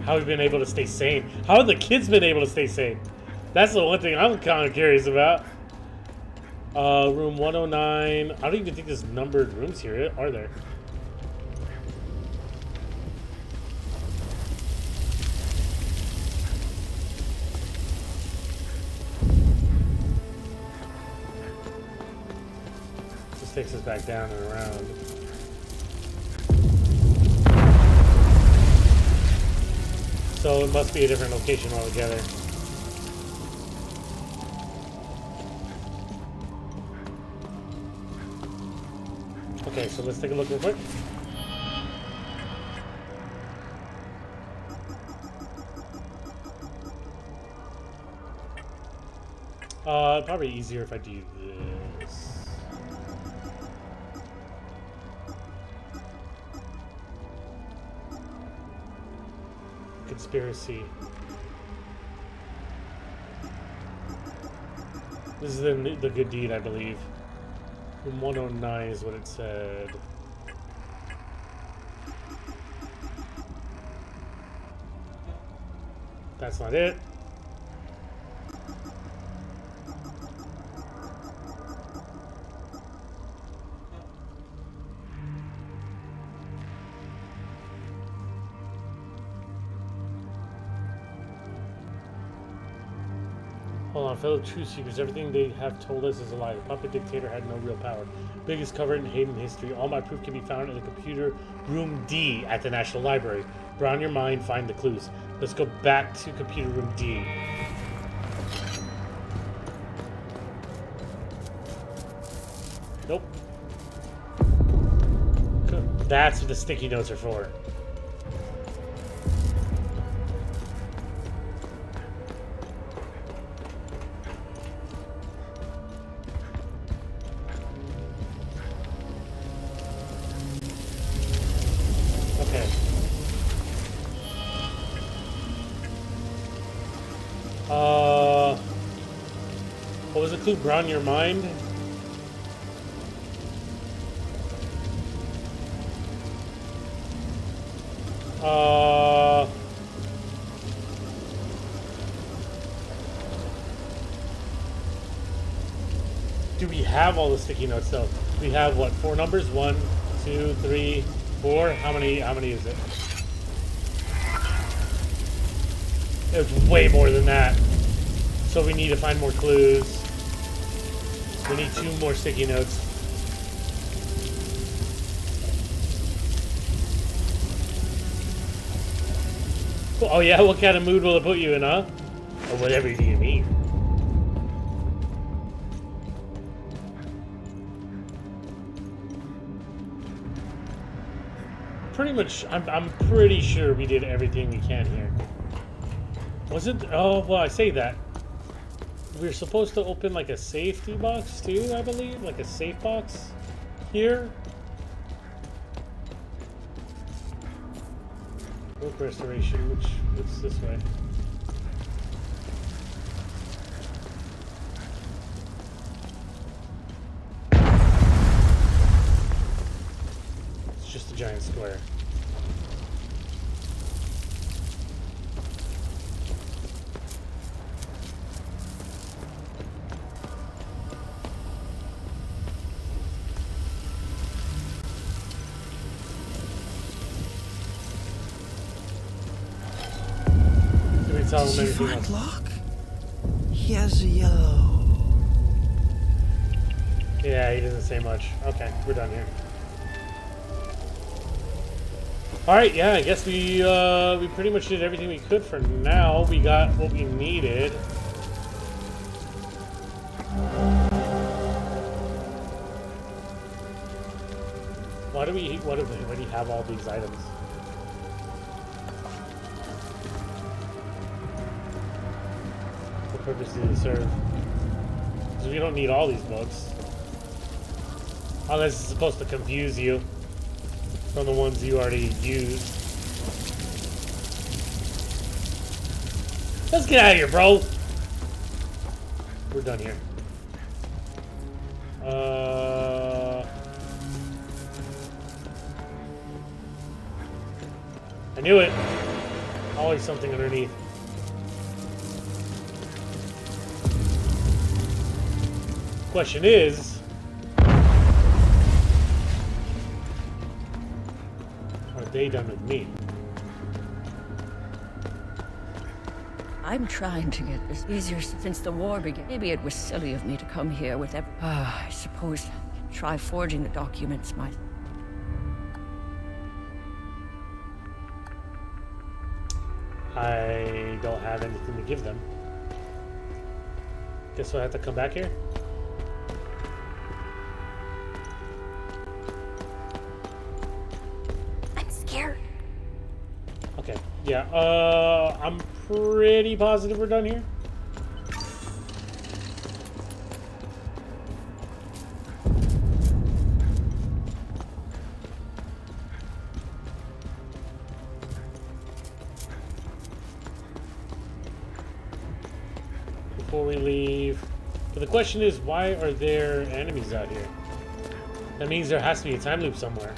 [SPEAKER 1] How have you been able to stay sane? How have the kids been able to stay sane? That's the one thing I'm kind of curious about. Room 109. I don't even think there's numbered rooms here, are there? This takes us back down and around. So it must be a different location altogether. Okay, so let's take a look real quick. Probably easier if I do this. Conspiracy. This is the good deed, I believe. Room 109 is what it said. That's not it. Hold on, fellow truth seekers, everything they have told us is a lie. The puppet dictator had no real power. Biggest cover in hidden history. All my proof can be found in the computer room D at the National Library. Brown your mind, find the clues. Let's go back to computer room D. Nope. That's what the sticky notes are for. What was the clue? Brown your mind? Do we have all the sticky notes though? We have what? 4 numbers? 1, 2, 3, 4. How many is it? It's way more than that. So we need to find more clues. We need 2 more sticky notes. Oh yeah, what kind of mood will it put you in, huh? Or whatever do you mean? Pretty much, I'm pretty sure we did everything we can here. Was it? Oh, well, I say that. We're supposed to open like a safety box too, I believe? Like a safe box here? Book restoration, what's this way? It's just a giant square. tell him
[SPEAKER 12] Did you
[SPEAKER 1] anything
[SPEAKER 12] find
[SPEAKER 1] else.
[SPEAKER 12] Locke? He has a yellow.
[SPEAKER 1] Yeah, he doesn't say much. Okay, we're done here. Alright, yeah, I guess we pretty much did everything we could for now. We got what we needed. Why do we already have all these items? What purpose do they serve? Because we don't need all these books. Unless it's supposed to confuse you from the ones you already used. Let's get out of here, bro! We're done here. I knew it. Always something underneath. Question is, are they done with me?
[SPEAKER 8] I'm trying to get this easier since the war began. Maybe it was silly of me to come here with I suppose try forging the documents myself.
[SPEAKER 1] I don't have anything to give them. Guess I'll have to come back here?
[SPEAKER 6] I'm scared.
[SPEAKER 1] Okay, yeah, I'm pretty positive we're done here. Before we leave, but the question is, why are there enemies out here? That means there has to be a time loop somewhere.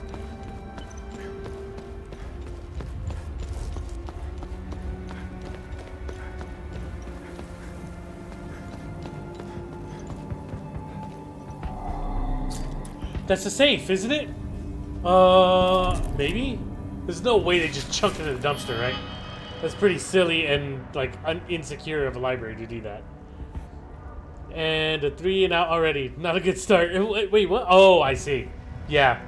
[SPEAKER 1] That's a safe, isn't it? Maybe? There's no way they just chunked it in the dumpster, right? That's pretty silly and, like, insecure of a library to do that. And a 3 and out already. Not a good start. Wait, what? Oh, I see. Yeah.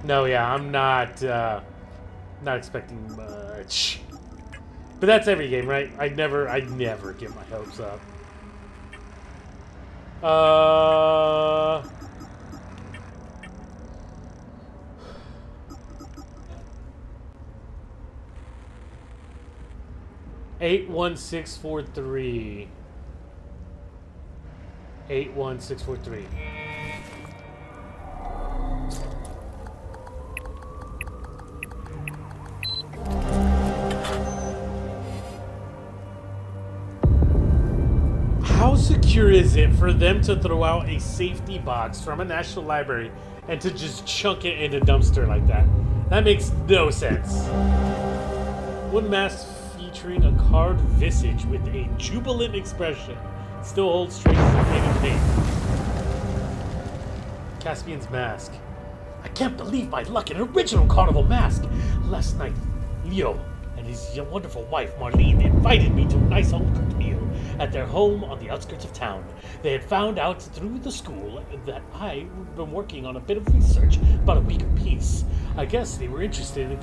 [SPEAKER 1] No, yeah, I'm not expecting much. But that's every game, right? I never get my hopes up. Uh... 81643. 81643. How secure is it for them to throw out a safety box from a national library and to just chunk it in a dumpster like that? That makes no sense. One mask featuring a carved visage with a jubilant expression still holds traces of faded paint. Caspian's mask. I can't believe my luck, an original carnival mask. Last night, Leo and his wonderful wife, Marlene, invited me to a nice home-cooked meal at their home on the outskirts of town. They had found out through the school that I'd been working on a bit of research about a week apiece. I guess they were interested in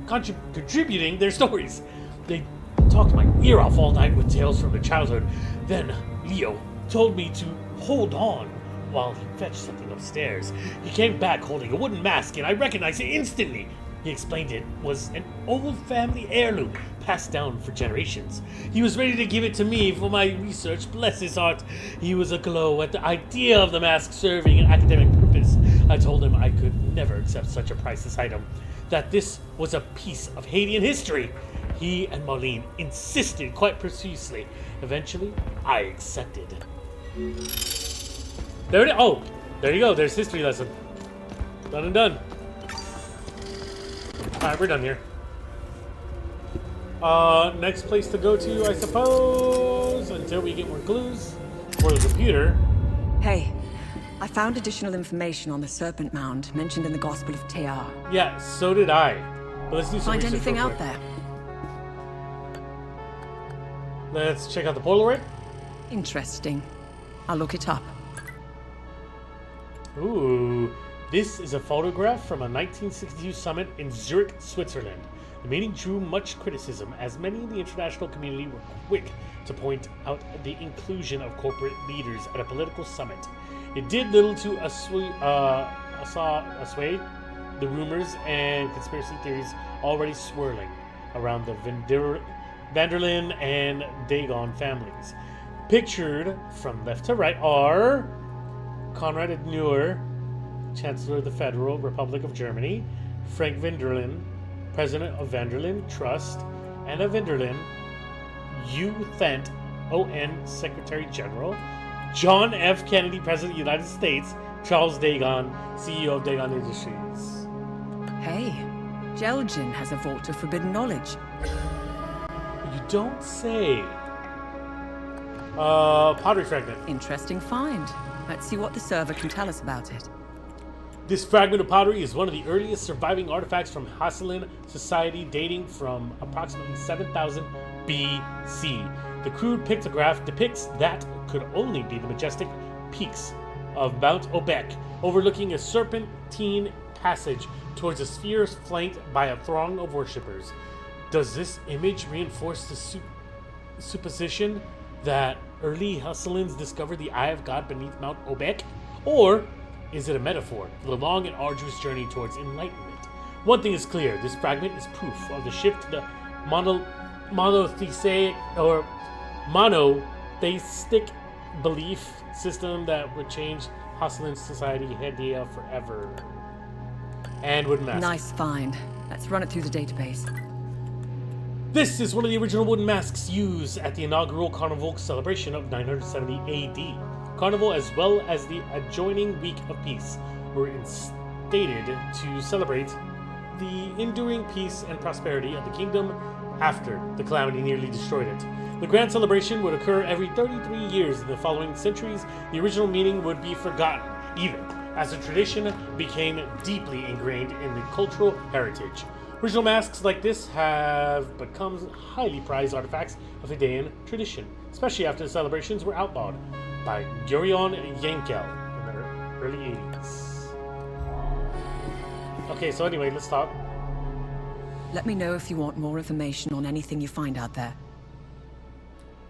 [SPEAKER 1] contributing their stories. They talked my ear off all night with tales from their childhood. Then Leo told me to hold on while he fetched something upstairs. He came back holding a wooden mask, and I recognized it instantly. He explained it was an old family heirloom passed down for generations. He was ready to give it to me for my research. Bless his heart. He was aglow at the idea of the mask serving an academic purpose. I told him I could never accept such a priceless item, that this was a piece of Haitian history. He and Marlene insisted quite profusely. Eventually, I accepted. There it is. Oh, there you go. There's history lesson. Done and done. Alright, we're done here. Next place to go to, I suppose, until we get more clues for the computer.
[SPEAKER 8] Hey, I found additional information on the Serpent Mound mentioned in the Gospel of Tear.
[SPEAKER 1] Yeah, so did I. But let's do some
[SPEAKER 8] Find
[SPEAKER 1] research
[SPEAKER 8] anything
[SPEAKER 1] real
[SPEAKER 8] out
[SPEAKER 1] quick.
[SPEAKER 8] there?
[SPEAKER 1] Let's check out the Polaroid.
[SPEAKER 8] Interesting. I'll look it up.
[SPEAKER 1] Ooh, this is a photograph from a 1962 summit in Zurich, Switzerland. The meeting drew much criticism, as many in the international community were quick to point out the inclusion of corporate leaders at a political summit. It did little to assuage the rumors and conspiracy theories already swirling around the van der Linde and Dagon families. Pictured from left to right are Konrad Adenauer, Chancellor of the Federal Republic of Germany, Frank van der Linde, President of van der Linde Trust, Anna van der Linde, U Thant, ON Secretary General, John F. Kennedy, President of the United States, Charles Dagon, CEO of Dagon Industries.
[SPEAKER 8] Hey, Jelgin has a vault of forbidden knowledge.
[SPEAKER 1] You don't say. Pottery fragment.
[SPEAKER 8] Interesting find. Let's see what the server can tell us about it.
[SPEAKER 1] This fragment of pottery is one of the earliest surviving artifacts from Haslan society, dating from approximately 7000 BC. The crude pictograph depicts that could only be the majestic peaks of Mount Obek, overlooking a serpentine passage towards a sphere flanked by a throng of worshippers. Does this image reinforce the supposition that early Haslans discovered the Eye of God beneath Mount Obek? Or is it a metaphor for the long and arduous journey towards enlightenment? One thing is clear, this fragment is proof of the shift to the monotheistic belief system that would change Haslan society Hadia forever. And wooden mask.
[SPEAKER 8] Nice find. Let's run it through the database.
[SPEAKER 1] This is one of the original wooden masks used at the inaugural Carnival celebration of 970 AD. Carnival, as well as the adjoining Week of Peace, were instated to celebrate the enduring peace and prosperity of the kingdom after the calamity nearly destroyed it. The grand celebration would occur every 33 years. In the following centuries, the original meaning would be forgotten, even as the tradition became deeply ingrained in the cultural heritage. Original masks like this have become highly prized artifacts of Hadean tradition, especially after the celebrations were outlawed by Gurion Yankel in the early 80s. Okay, so anyway, let's talk.
[SPEAKER 8] Let me know if you want more information on anything you find out there.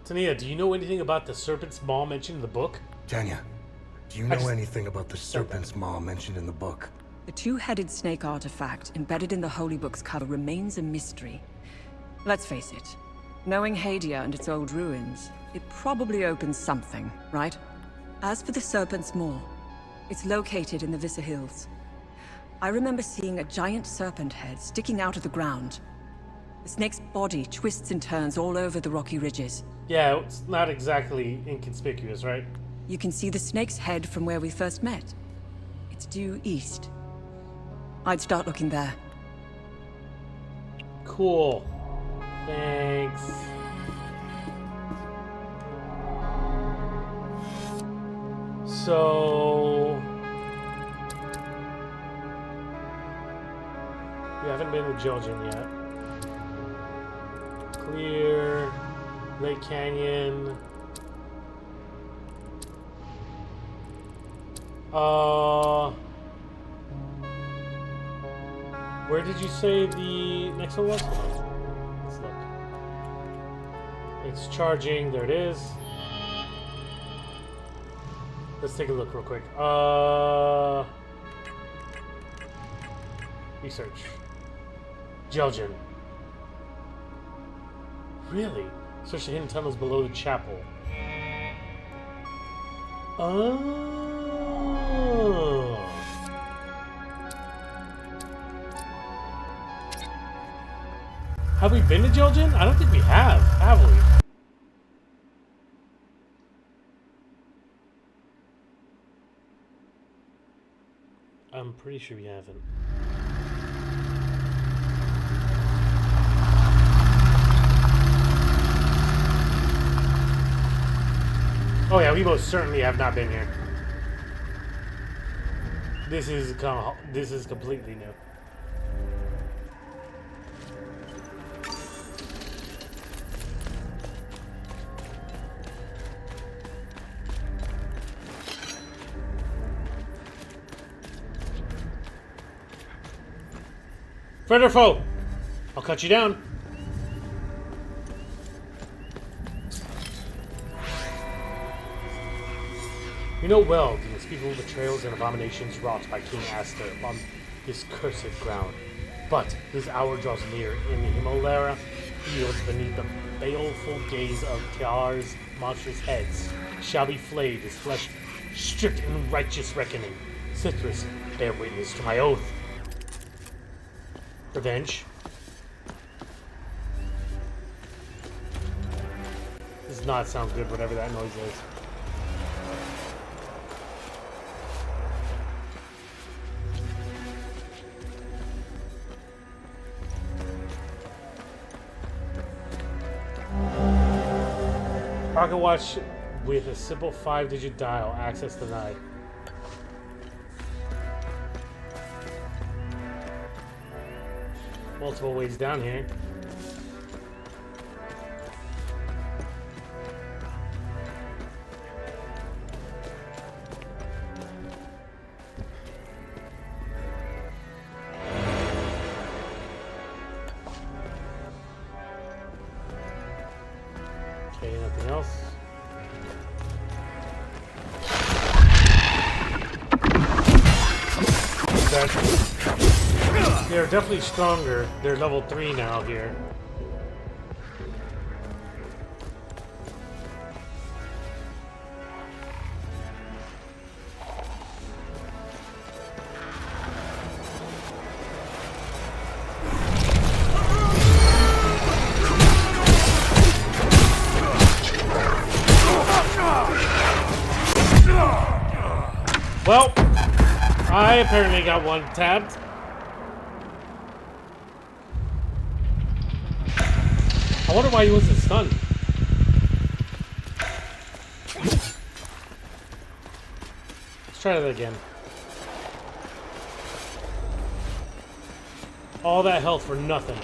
[SPEAKER 1] Tania, do you know anything about the Serpent's Maw mentioned in the book?
[SPEAKER 11] Tanya, do you know anything about the Serpent's Maw mentioned in the book?
[SPEAKER 8] The two-headed snake artifact embedded in the Holy Book's cover remains a mystery. Let's face it, knowing Hadia and its old ruins, it probably opens something, right? As for the Serpent's Maw, it's located in the Vissa Hills. I remember seeing a giant serpent head sticking out of the ground. The snake's body twists and turns all over the rocky ridges.
[SPEAKER 1] Yeah, it's not exactly inconspicuous, right?
[SPEAKER 8] You can see the snake's head from where we first met. It's due east. I'd start looking there.
[SPEAKER 1] Cool. Thanks. So we haven't been to Jelgin yet. Clear, Lake Canyon. Where did you say the next one was? Let's look. It's charging. There it is. Let's take a look real quick. Research. Jelgin. Really? Search the hidden tunnels below the chapel. Oh. Have we been to Jelgin? I don't think we have we? I'm pretty sure we haven't. Oh yeah, we most certainly have not been here. This is completely new. Friend or foe? I'll cut you down. You know well the unspeakable betrayals and abominations wrought by King Aster upon this cursed ground. But his hour draws near. In the Himalaya fields beneath the baleful gaze of Tiar's monstrous heads shall be flayed, his flesh stripped in righteous reckoning. Citrus, bear witness to my oath. Revenge. Does not sound good, whatever that noise is. Pocket watch with a simple 5-digit dial. Access denied. Multiple ways down here. Okay, nothing else. They're definitely stronger. They're level 3 now here. Well, I apparently got one tabbed. I wonder why he wasn't stunned. Let's try that again. All that health for nothing.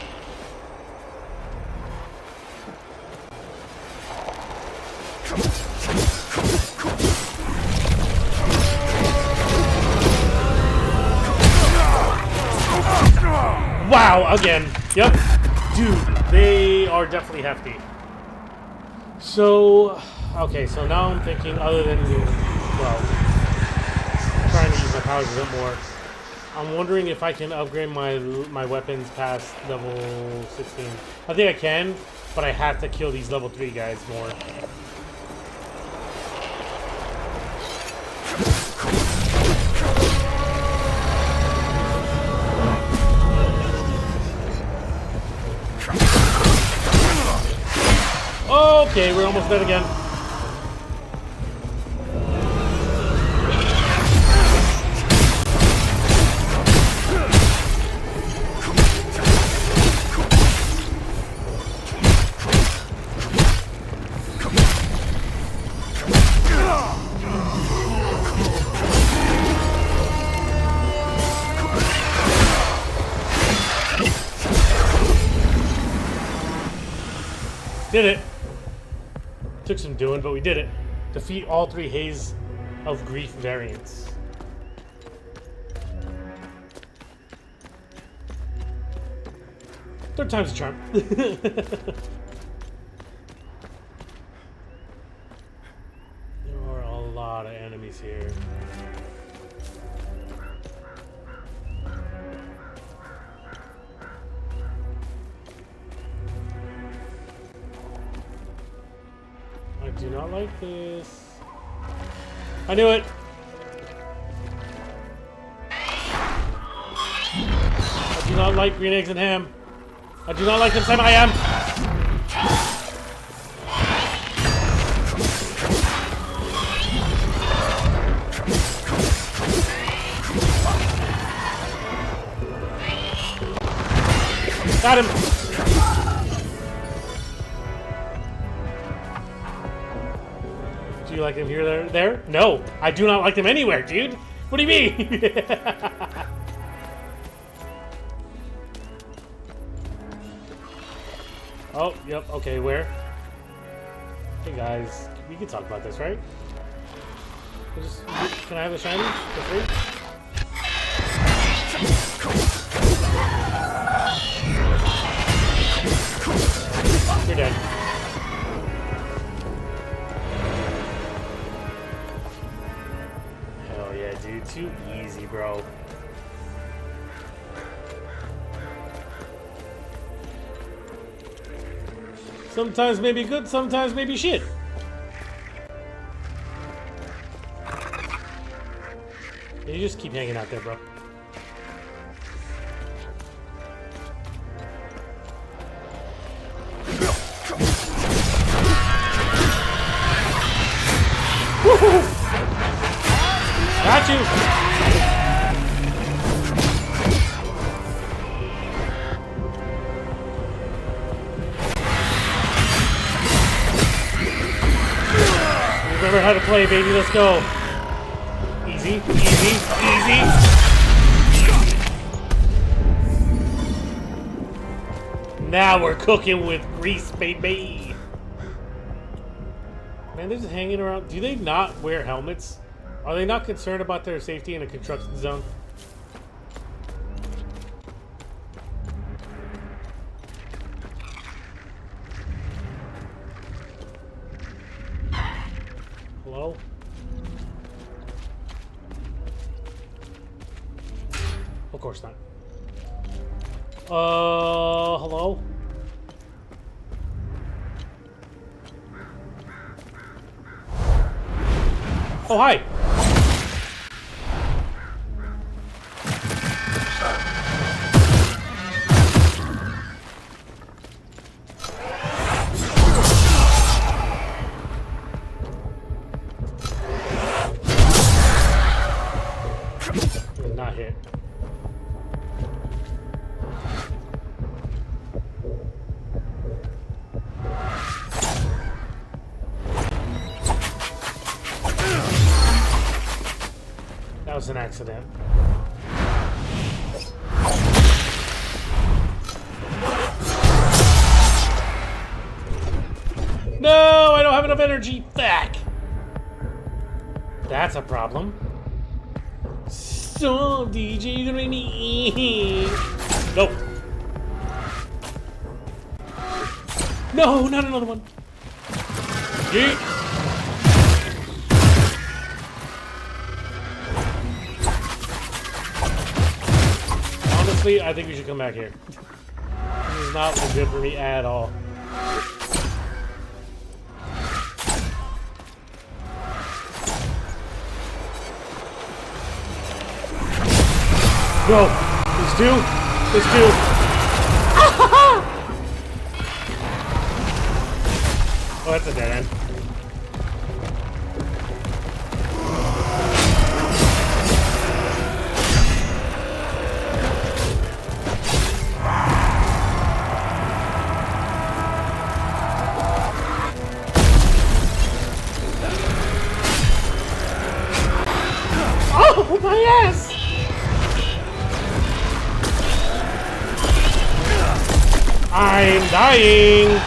[SPEAKER 1] Wow, again. Yep. Dude, they are definitely hefty. So, okay, so now I'm thinking other than, well, trying to use my powers a bit more. I'm wondering if I can upgrade my weapons past level 16. I think I can, but I have to kill these level 3 guys more. Okay, we're almost dead again. Did it. Took some doing, but we did it. Defeat all 3 Haze of Grief variants. Third time's a charm. There are a lot of enemies here. I do not like this. I knew it! I do not like green eggs and ham. I do not like them, Sam. I am! Got him! Do you like them here, there? No, I do not like them anywhere, dude. What do you mean? Oh, yep. Okay, where? Hey guys, we can talk about this, right? Can I have the shiny for free? Sometimes maybe good, sometimes maybe shit. You just keep hanging out there, bro. Woohoo! Got you! Remember how to play, baby. Let's go. Easy, easy, easy. Now we're cooking with grease, baby. Man, they're just hanging around. Do they not wear helmets? Are they not concerned about their safety in a construction zone? Hello? Of course not. Hello? Oh, hi! Not hit. That was an accident. No, I don't have enough energy. Back. That's a problem. Stop, DJ, you're gonna make me. Nope. No, not another one. Yeet. Honestly, I think we should come back here. This is not good for me at all. Go! There's two! There's two! Oh, that's a dead end. Oh, my ass! I'm dying!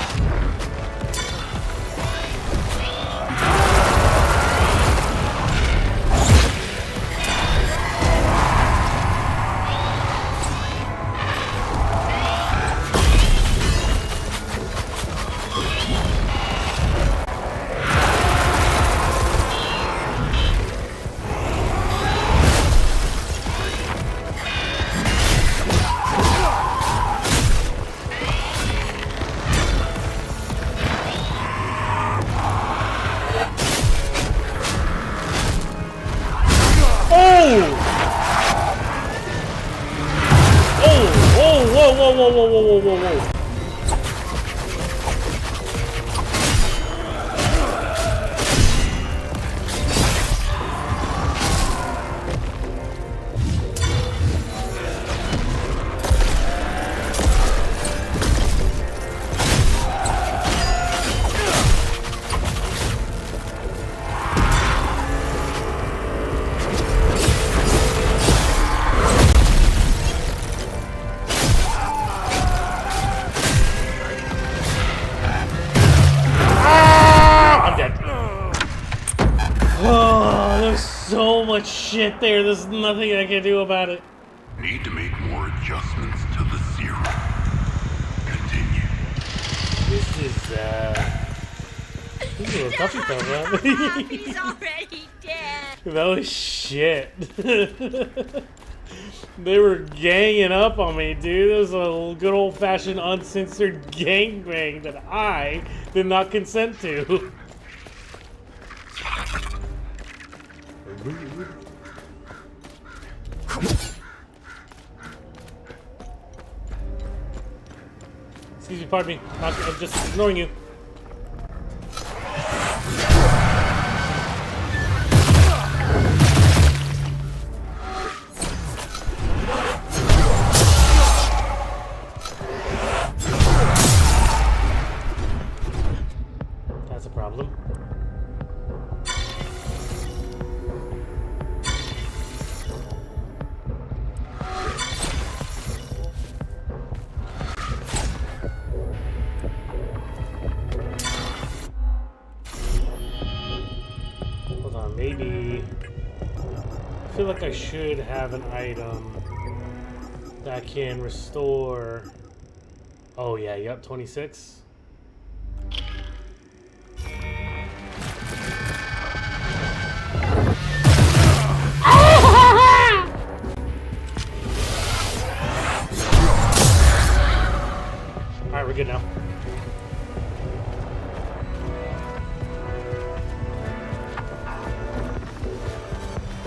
[SPEAKER 1] Whoa. So much shit there, there's nothing I can do about it.
[SPEAKER 17] Need to make more adjustments to the serum. Continue.
[SPEAKER 1] This is a little toughy fella.
[SPEAKER 18] He's already dead.
[SPEAKER 1] That was shit. They were ganging up on me, dude. It was a good old-fashioned uncensored gangbang that I did not consent to. Excuse me, pardon me. I'm just ignoring you. That's a problem. Maybe I feel like I should have an item that can restore. Oh yeah, yep, 26. Alright, we're good now.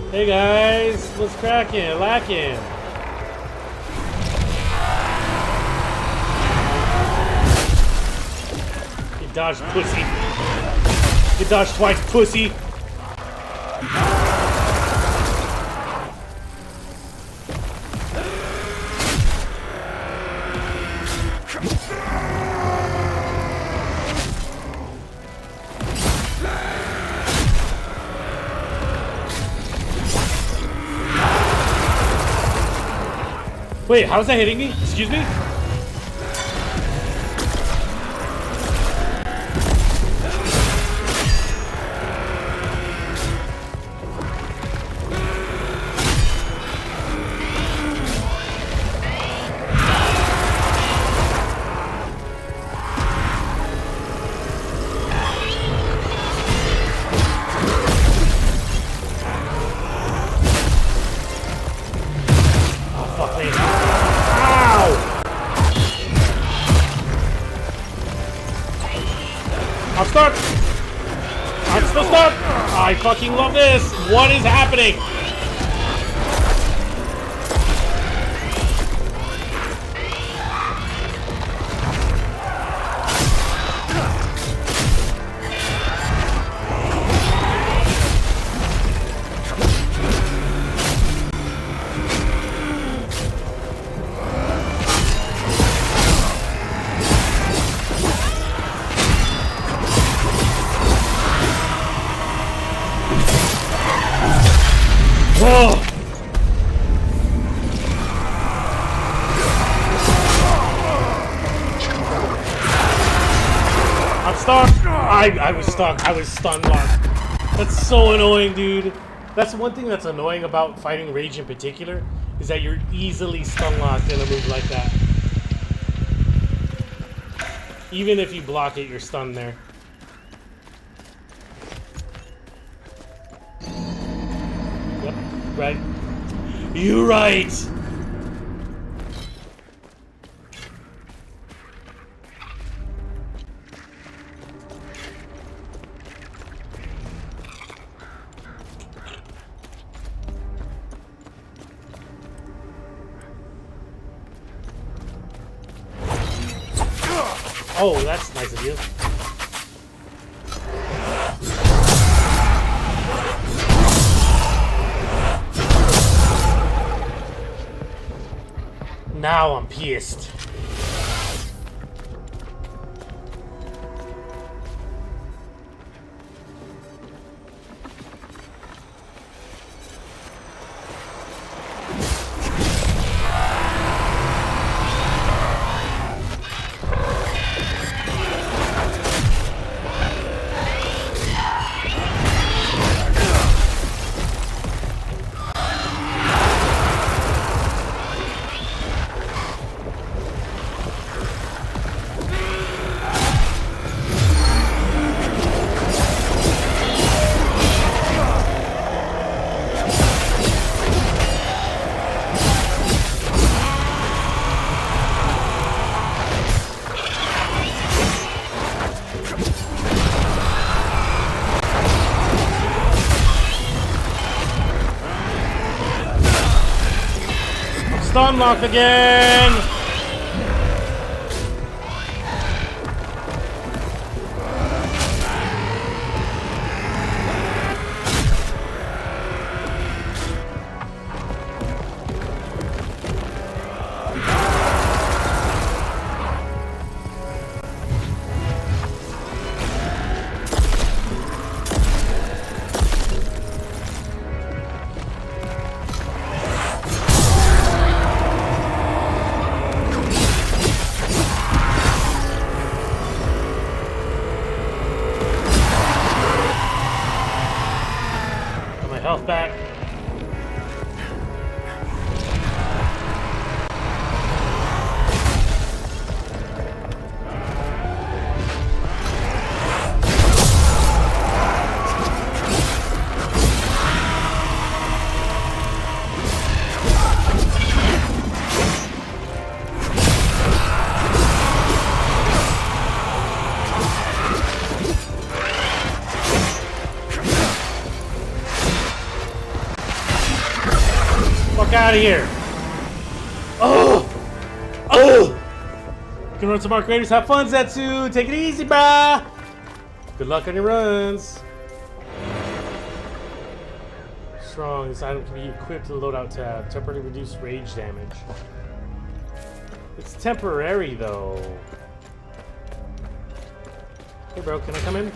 [SPEAKER 1] Hey guys, what's cracking? Lacking. You dodged, pussy. You dodged twice, pussy. Wait, how's that hitting me? Excuse me? I'm stuck! I'm still stuck! I fucking love this! What is happening? Oh. I'm stuck. I was stuck. I was stun locked. That's so annoying, dude. That's one thing that's annoying about fighting Rage in particular, is that you're easily stun locked in a move like that. Even if you block it, you're stunned there. Yep, right. You're right! Oh, that's nice of you. Now I'm pissed. unlocked again! Health back. Out of here. Oh! You can run some Arc Raiders. Have fun, Zetsu. Take it easy, brah. Good luck on your runs. Strong. This item can be equipped to the loadout tab. Temporarily reduce rage damage. It's temporary, though. Hey, bro. Can I come in?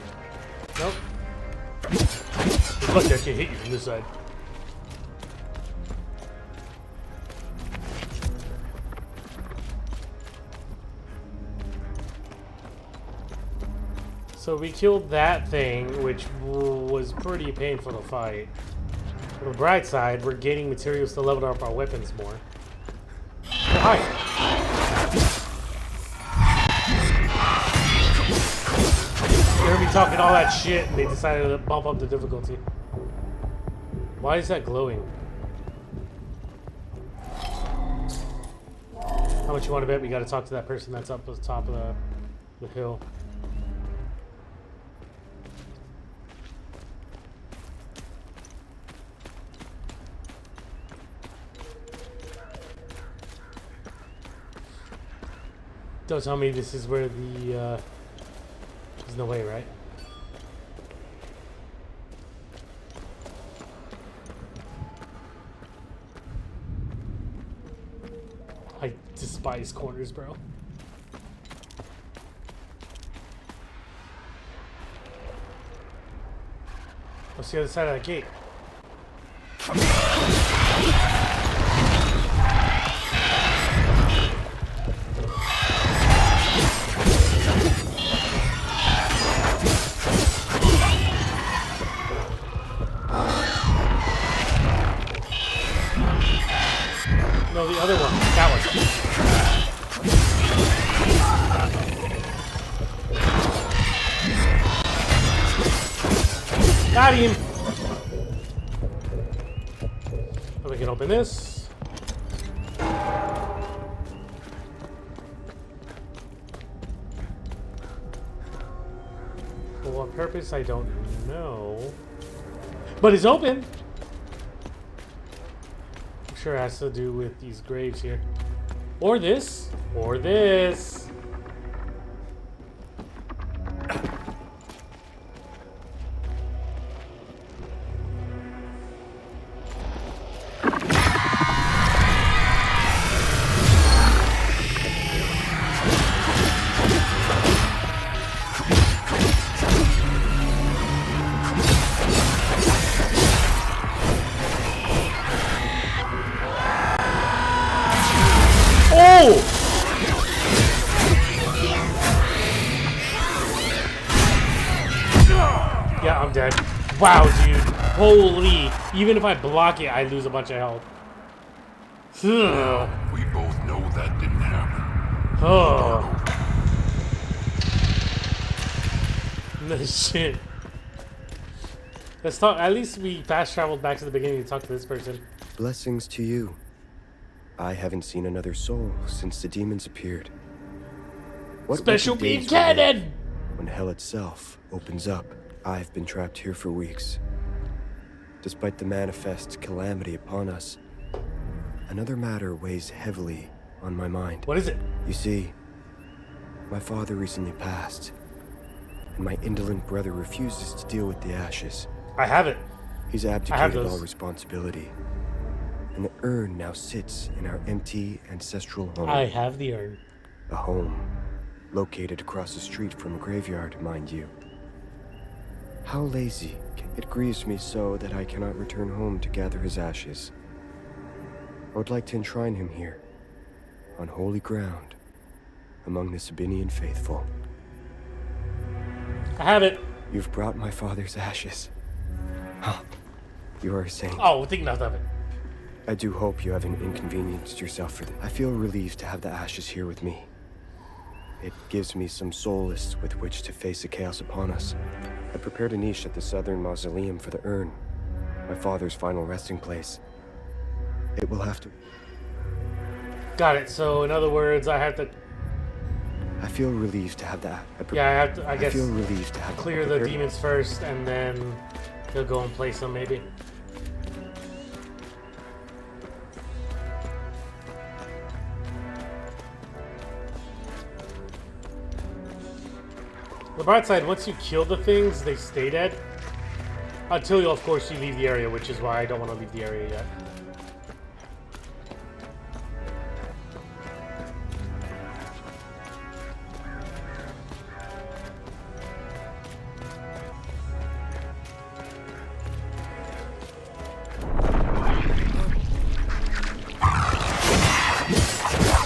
[SPEAKER 1] Nope. Lucky I can't hit you from this side. So we killed that thing, which was pretty painful to fight. On the bright side, we're gaining materials to level up our weapons more. Oh, hi. You heard me talking all that shit, and they decided to bump up the difficulty. Why is that glowing? How much you want to bet we got to talk to that person that's up at the top of the hill? Don't tell me this is where the, there's no way, right? I despise corners, bro. What's the other side of that gate? No, the other one. That one. Got him! We can open this. For what purpose, I don't know. But it's open! Sure has to do with these graves here. Or this. Or this. Yeah, I'm dead. Wow, dude. Holy. Even if I block it, I lose a bunch of health.
[SPEAKER 17] We both know that didn't happen.
[SPEAKER 1] Oh. No shit. Let's talk. At least we fast traveled back to the beginning to talk to this person.
[SPEAKER 18] Blessings to you. I haven't seen another soul since the demons appeared. What
[SPEAKER 1] Special beam cannon!
[SPEAKER 18] When hell itself opens up, I've been trapped here for weeks. Despite the manifest calamity upon us, Another matter weighs heavily on my mind.
[SPEAKER 1] What is it?
[SPEAKER 18] You see, my father recently passed, and my indolent brother refuses to deal with the ashes.
[SPEAKER 1] I have it.
[SPEAKER 18] He's abdicated all responsibility, and the urn now sits in our empty ancestral home.
[SPEAKER 1] I have the urn.
[SPEAKER 18] A home located across the street from a graveyard, mind you. How lazy. It grieves me so that I cannot return home to gather his ashes. I would like to enshrine him here, on holy ground, among the Sabinian faithful.
[SPEAKER 1] I have it.
[SPEAKER 18] You've brought my father's ashes. Huh. You are a saint.
[SPEAKER 1] Oh, think nothing of it.
[SPEAKER 18] I do hope you haven't inconvenienced yourself for this. I feel relieved to have the ashes here with me. It gives me some solace with which to face the chaos upon us. I prepared a niche at the southern mausoleum for the urn, my father's final resting place. It will have to...
[SPEAKER 1] Got it. So, in other words, I have to...
[SPEAKER 18] I feel relieved to have that.
[SPEAKER 1] Yeah, I have to, I guess,
[SPEAKER 18] feel relieved to have
[SPEAKER 1] clear the demons first, and then he'll go and place them, maybe. The bright side, once you kill the things, they stay dead. Until, of course, you leave the area, which is why I don't want to leave the area yet.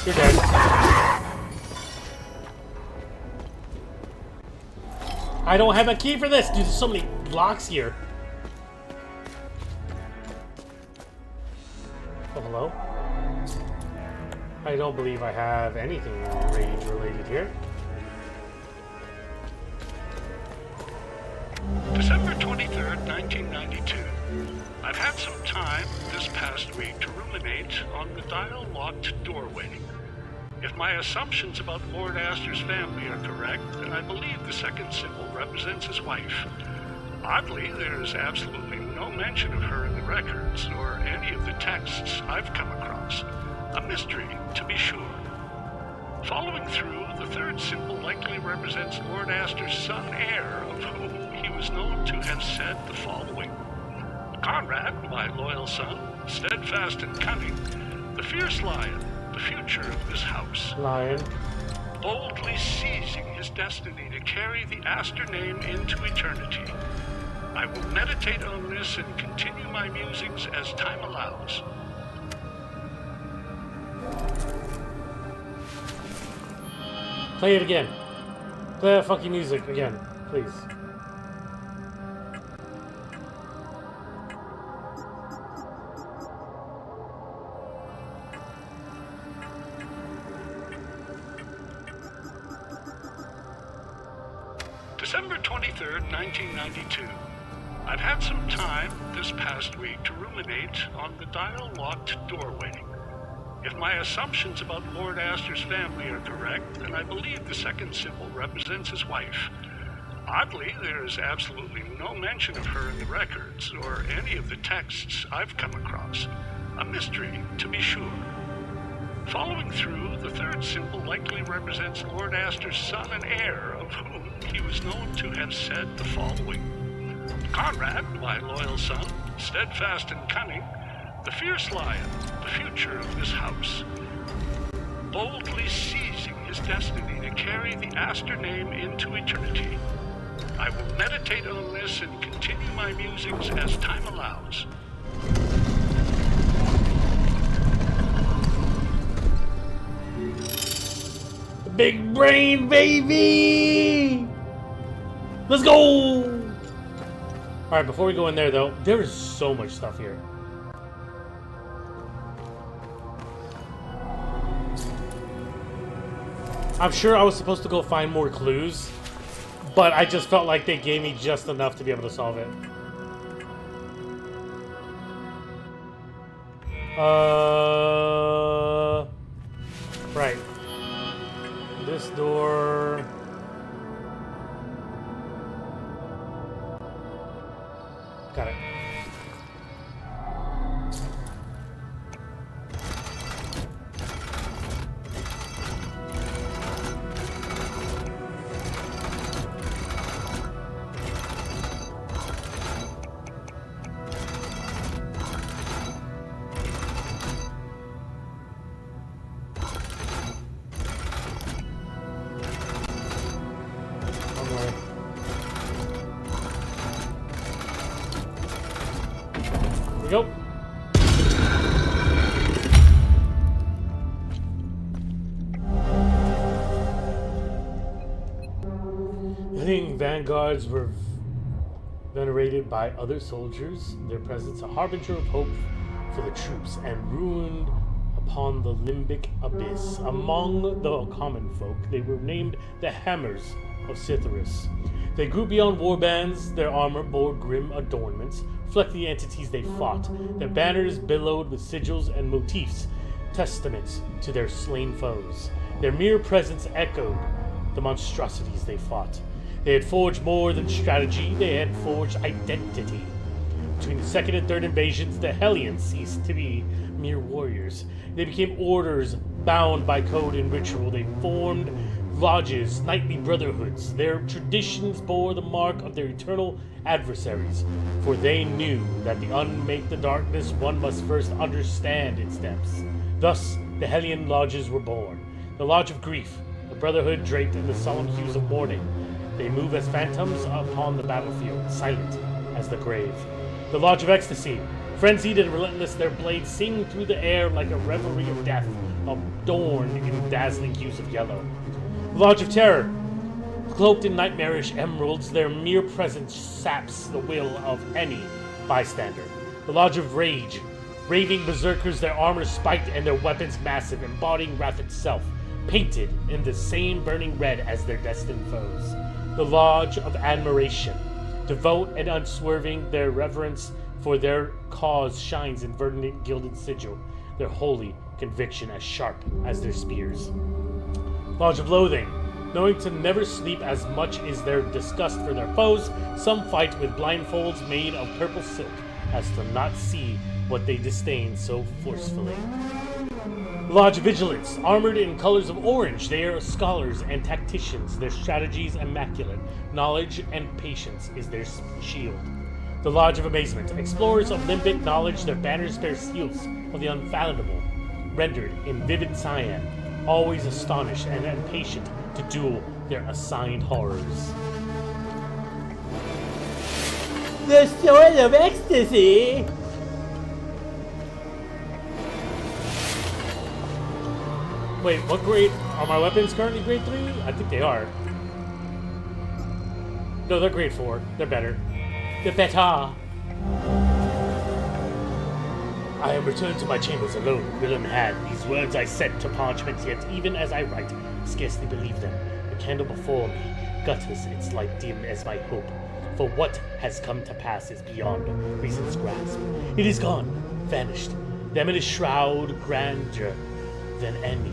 [SPEAKER 1] You're dead. I don't have a key for this! Dude, there's so many locks here. Oh, hello? I don't believe I have anything rage related here.
[SPEAKER 3] December 23rd, 1992. I've had some time this past week to ruminate on the dial-locked doorway. If my assumptions about Lord Astor's family are correct, then I believe the second symbol represents his wife. Oddly, there is absolutely no mention of her in the records or any of the texts I've come across. A mystery, to be sure. Following through, the third symbol likely represents Lord Astor's son heir, of whom he was known to have said the following. Conrad, my loyal son, steadfast and cunning, the fierce lion, the future of this house.
[SPEAKER 1] Lion.
[SPEAKER 3] Boldly seizing his destiny to carry the Astor name into eternity. I will meditate on this and continue my musings as time allows.
[SPEAKER 1] Play it again. Play that fucking music again, please.
[SPEAKER 3] December 23rd, 1992. I've had some time this past week to ruminate on the dial-locked doorway. If my assumptions about Lord Astor's family are correct, then I believe the second symbol represents his wife. Oddly, there is absolutely no mention of her in the records or any of the texts I've come across. A mystery, to be sure. Following through, the third symbol likely represents Lord Astor's son and heir, of whom he was known to have said the following. Conrad, my loyal son, steadfast and cunning, the fierce lion, the future of this house. Boldly seizing his destiny to carry the Astor name into eternity. I will meditate on this and continue my musings as time allows.
[SPEAKER 1] Big brain, baby! Let's go! Alright, before we go in there, though, there is so much stuff here. I'm sure I was supposed to go find more clues, but I just felt like they gave me just enough to be able to solve it. Right. This door... Got it. we go. Living vanguards were venerated by other soldiers, their presence a harbinger of hope for the troops, and ruined upon the limbic abyss. Among the common folk, they were named the Hammers of Sithyrus. They grew beyond warbands, their armor bore grim adornments, reflect the entities they fought. Their banners billowed with sigils and motifs, testaments to their slain foes. Their mere presence echoed the monstrosities they fought. They had forged more than strategy, they had forged identity. Between the second and third invasions, the Hellions ceased to be mere warriors. They became orders bound by code and ritual. They formed lodges, knightly brotherhoods. Their traditions bore the mark of their eternal adversaries, for they knew that to unmake the darkness, one must first understand its depths. Thus, the Hellion lodges were born. The Lodge of Grief, the brotherhood draped in the solemn hues of mourning. They move as phantoms upon the battlefield, silent as the grave. The Lodge of Ecstasy, frenzied and relentless, their blades sing through the air like a reverie of death, adorned in dazzling hues of yellow. The Lodge of Terror, cloaked in nightmarish emeralds, their mere presence saps the will of any bystander. The Lodge of Rage, raving berserkers, their armor spiked and their weapons massive, embodying wrath itself, painted in the same burning red as their destined foes. The Lodge of Admiration, devout and unswerving, their reverence for their cause shines in verdant gilded sigil, their holy conviction as sharp as their spears. Lodge of Loathing, knowing to never sleep as much is their disgust for their foes, some fight with blindfolds made of purple silk as to not see what they disdain so forcefully. Lodge of Vigilance, armored in colors of orange, they are scholars and tacticians, their strategies immaculate, knowledge and patience is their shield. The Lodge of Amazement, explorers of limbic knowledge, their banners bear seals of the unfathomable, rendered in vivid cyan, always astonished and impatient to duel their assigned horrors. The Sword of Ecstasy! Wait, what grade? Are my weapons currently grade 3? I think they are. No, they're grade 4. They're better. They're better. I am returned to my chambers alone, quill in hand. These words I set to parchment, yet even as I write, scarcely believe them. The candle before me gutters its light dim as my hope. For what has come to pass is beyond reason's grasp. It is gone, vanished. Them in a shroud grandeur than any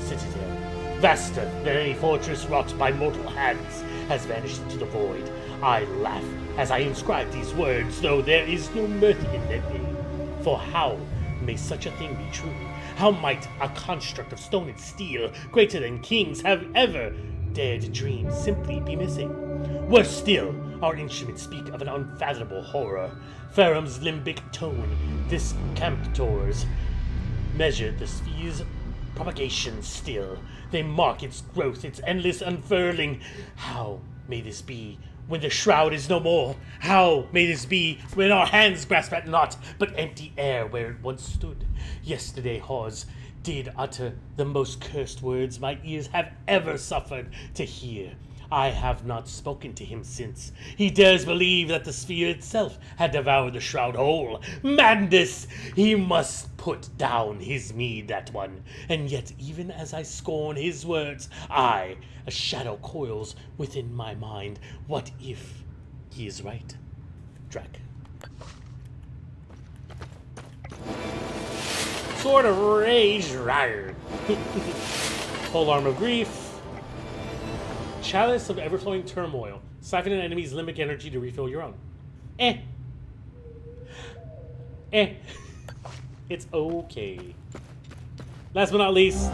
[SPEAKER 1] citadel, vaster than any fortress wrought by mortal hands, has vanished into the void. I laugh as I inscribe these words, though there is no mirth in their name. For how may such a thing be true? How might a construct of stone and steel, greater than kings have ever dared dream, simply be missing? Worse still, our instruments speak of an unfathomable horror. Ferrum's limbic tone, discamptors, measure the sphere's propagation still. They mark its growth, its endless unfurling. How may this be when the shroud is no more? How may this be when our hands grasp at naught but empty air where it once stood? Yesterday Hawes did utter the most cursed words my ears have ever suffered to hear. I have not spoken to him since. He dares believe that the sphere itself had devoured the shroud whole. Madness! He must put down his mead, that one. And yet, even as I scorn his words, a shadow coils within my mind. What if he is right? Drac. Sword of Rage, Rar. Whole Arm of Grief. Chalice of Everflowing Turmoil. Siphon an enemy's limbic energy to refill your own. It's okay. Last but not least,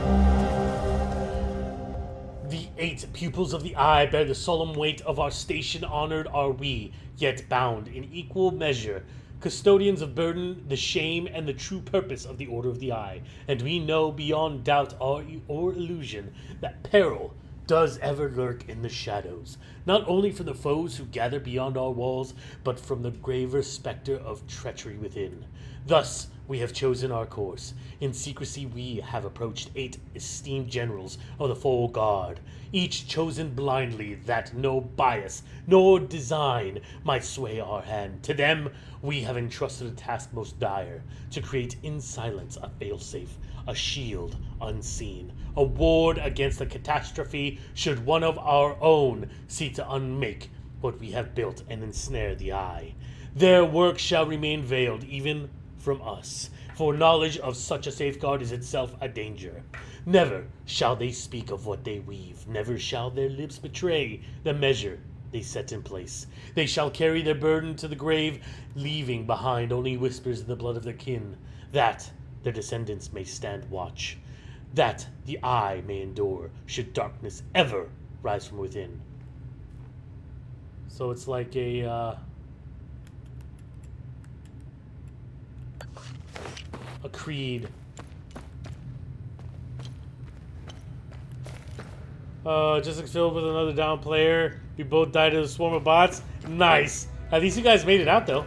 [SPEAKER 1] the 8 pupils of the eye bear the solemn weight of our station. Honored are we, yet bound in equal measure, custodians of burden, the shame, and the true purpose of the Order of the Eye. And we know beyond doubt or illusion that peril does ever lurk in the shadows, not only from the foes who gather beyond our walls, but from the graver specter of treachery within. Thus, we have chosen our course. In secrecy, we have approached 8 esteemed generals of the full guard, each chosen blindly that no bias nor design might sway our hand. To them, we have entrusted a task most dire, to create in silence a failsafe, a shield unseen, a ward against the catastrophe should one of our own seek to unmake what we have built and ensnare the eye. Their work shall remain veiled even from us, for knowledge of such a safeguard is itself a danger. Never shall they speak of what they weave, never shall their lips betray the measure they set in place. They shall carry their burden to the grave, leaving behind only whispers in the blood of their kin, that their descendants may stand watch, that the eye may endure, should darkness ever rise from within. So it's like a creed. Just filled with another down player. We both died in a swarm of bots. Nice. At least you guys made it out, though.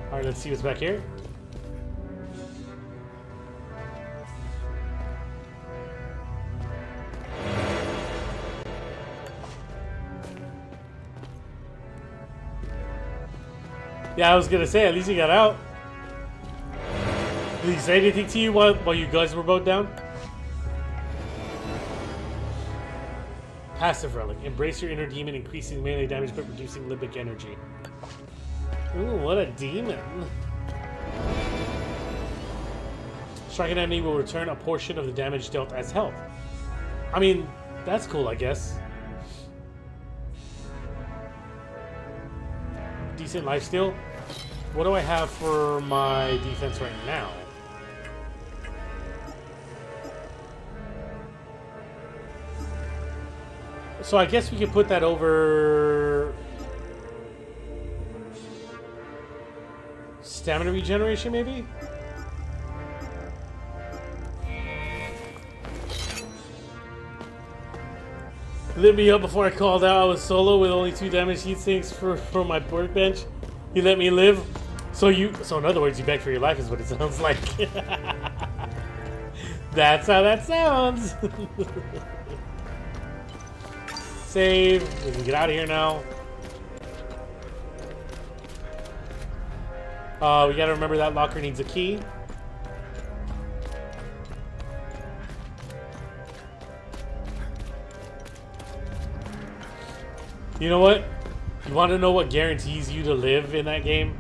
[SPEAKER 1] Alright, let's see what's back here. Yeah, I was gonna say, at least you got out. Did he say anything to you while you guys were both down? Passive relic. Embrace your inner demon, increasing melee damage but reducing limbic energy. Ooh, what a demon. Striking enemy will return a portion of the damage dealt as health. I mean, that's cool, I guess. Decent lifesteal. What do I have for my defense right now? So I guess we could put that over stamina regeneration, maybe? Lit me up before I called out. I was solo with only 2 damage heat sinks for my workbench. He let me live. So in other words, you begged for your life is what it sounds like. That's how that sounds. Save. We can get out of here now. We gotta remember that locker needs a key. You know what? You want to know what guarantees you to live in that game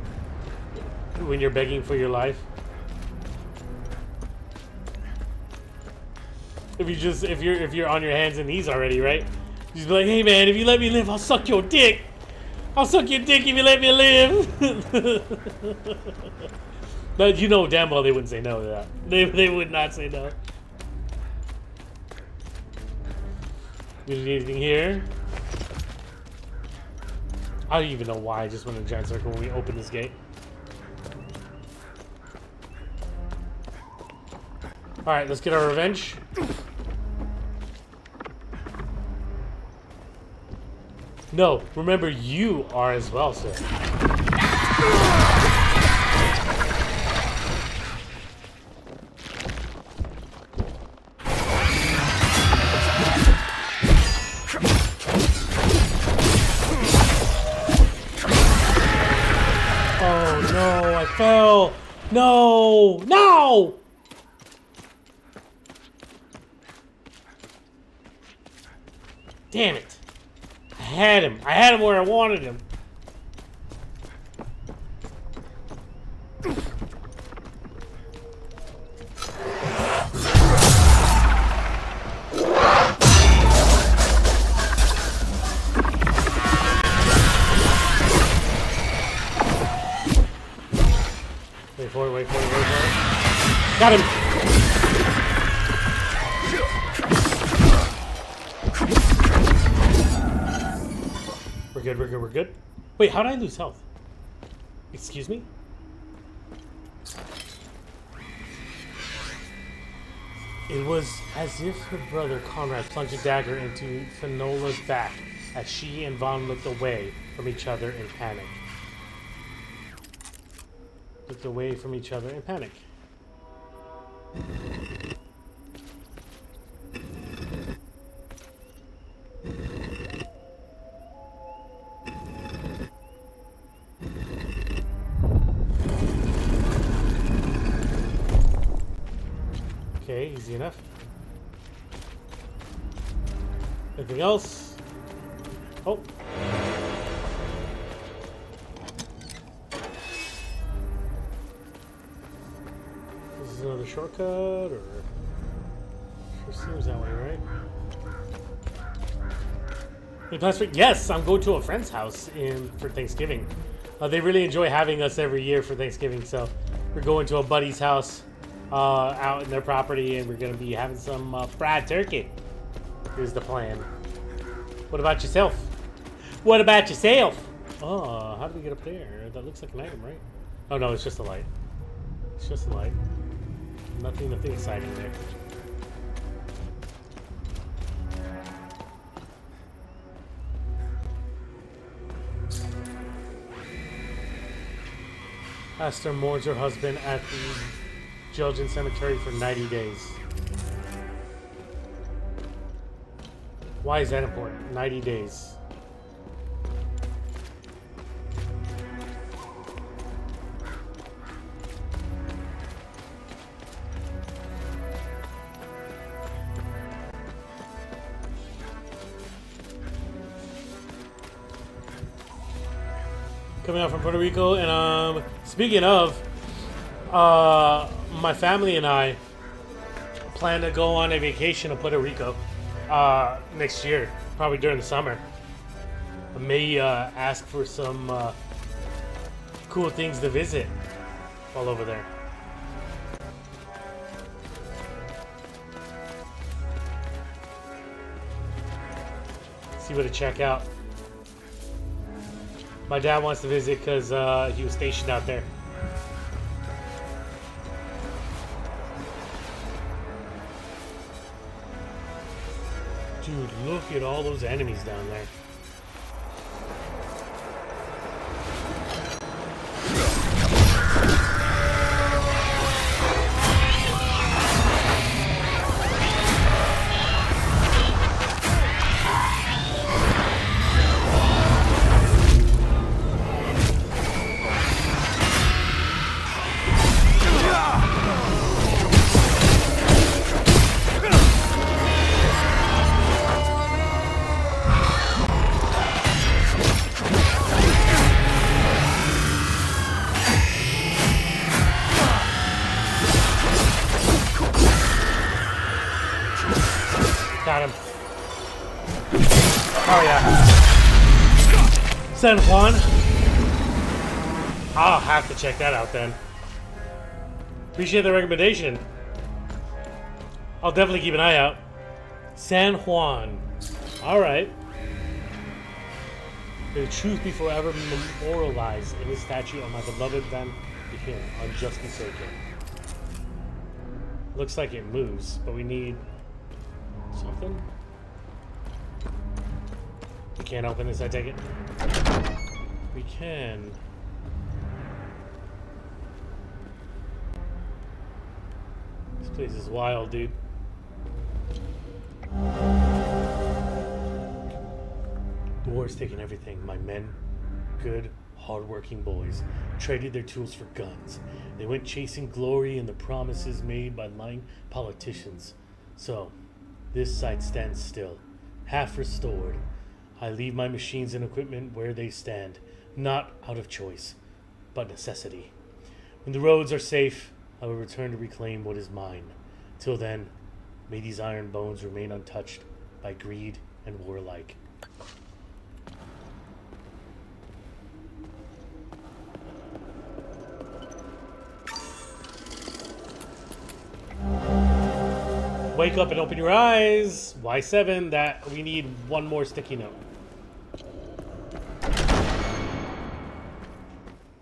[SPEAKER 1] when you're begging for your life? If you're on your hands and knees already, right? You just be like, hey man, if you let me live, I'll suck your dick. I'll suck your dick if you let me live. But you know damn well they wouldn't say no to that. They would not say no. Do you need anything here? I don't even know why I just went in a giant circle when we opened this gate. Alright, let's get our revenge. No, remember you are as well, sir. Oh no, I fell. No, no! Damn it. I had him. I had him where I wanted him. Wait for it, wait for it, wait for it. Got him! We're good, we're good, we're good. Wait, how did I lose health? Excuse me? It was as if her brother Conrad plunged a dagger into Fenola's back as she and Vaughn looked away from each other in panic. Looked away from each other in panic. Okay, easy enough. Anything else? Oh. This is another shortcut, or sure seems that way, right? Any plans for? Yes, I'm going to a friend's house for Thanksgiving. They really enjoy having us every year for Thanksgiving, so we're going to a buddy's house out in their property, and we're going to be having some fried turkey. Here's the plan. What about yourself? What about yourself? Oh, how do we get up there? That looks like an item, right? Oh no, it's just a light. It's just a light. Nothing exciting there. Esther mourns her husband at the Jelgin Cemetery for 90 days. Why is that important? 90 days. Coming out from Puerto Rico, and speaking of, my family and I plan to go on a vacation to Puerto Rico next year, probably during the summer. I may ask for some cool things to visit while over there. See what to check out. My dad wants to visit because he was stationed out there. Dude, look at all those enemies down there. Got him. Oh yeah. San Juan. I'll have to check that out then. Appreciate the recommendation. I'll definitely keep an eye out. San Juan. Alright. May the truth be forever memorialized in this statue of my beloved Van Dien on Justin Circuit. Looks like it moves, but we need something? We can't open this, I take it? We can. This place is wild, dude. The war's taken everything. My men, good, hard-working boys, traded their tools for guns. They went chasing glory and the promises made by lying politicians. So, this site stands still, half restored. I leave my machines and equipment where they stand, not out of choice, but necessity. When the roads are safe, I will return to reclaim what is mine. Till then, may these iron bones remain untouched by greed and war alike. Wake up and open your eyes. Y7, that we need one more sticky note.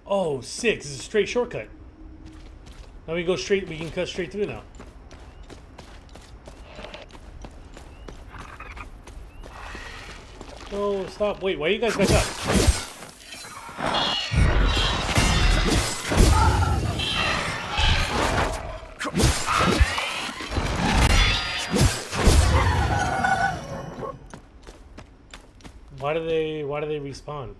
[SPEAKER 1] Oh, 6 is a straight shortcut. Now we go straight, we can cut straight through now. No, stop. Wait, why are you guys back up? Why do they respawn?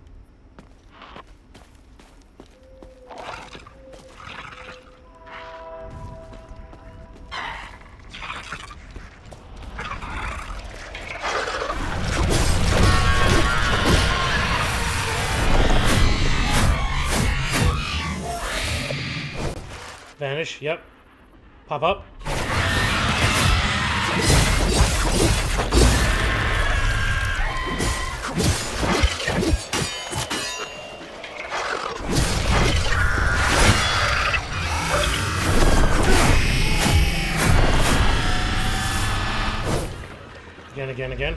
[SPEAKER 1] Vanish, yep. Pop up. Again.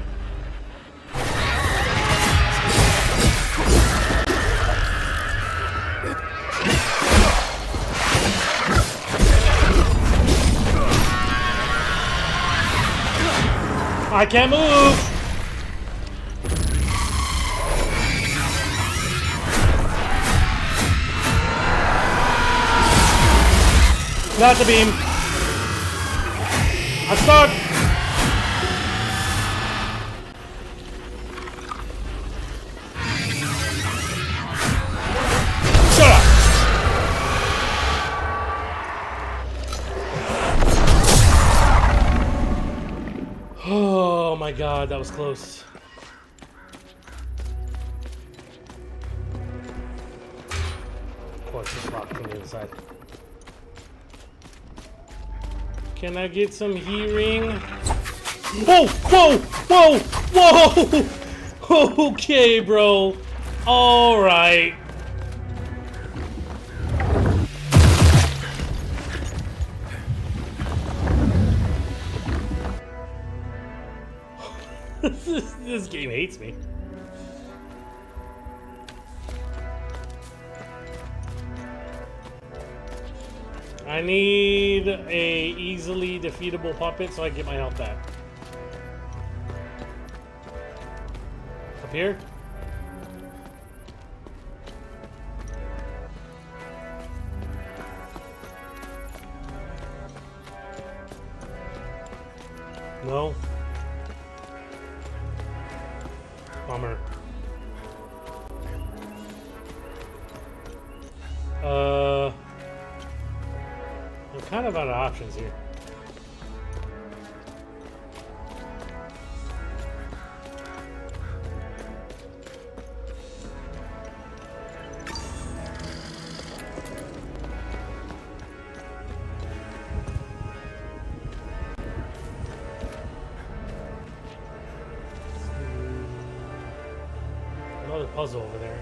[SPEAKER 1] I can't move! Not the beam. I'm stuck! Shut up! Oh my god, that was close. Of course, it's locked from the inside. Can I get some hearing? Whoa! Whoa! Whoa! Whoa! Okay, bro. Alright. This game hates me. I need a easily defeatable puppet so I get my health back. Up here? No. Bummer. I'm kind of out of options here. Another puzzle over there.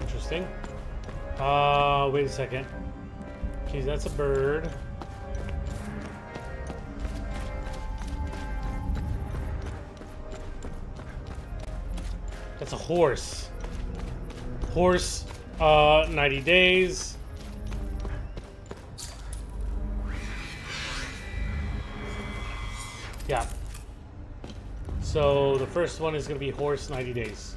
[SPEAKER 1] Interesting. Wait a second. Geez, that's a bird. That's a horse. Horse, 90 days. Yeah. So the first one is going to be horse, 90 days.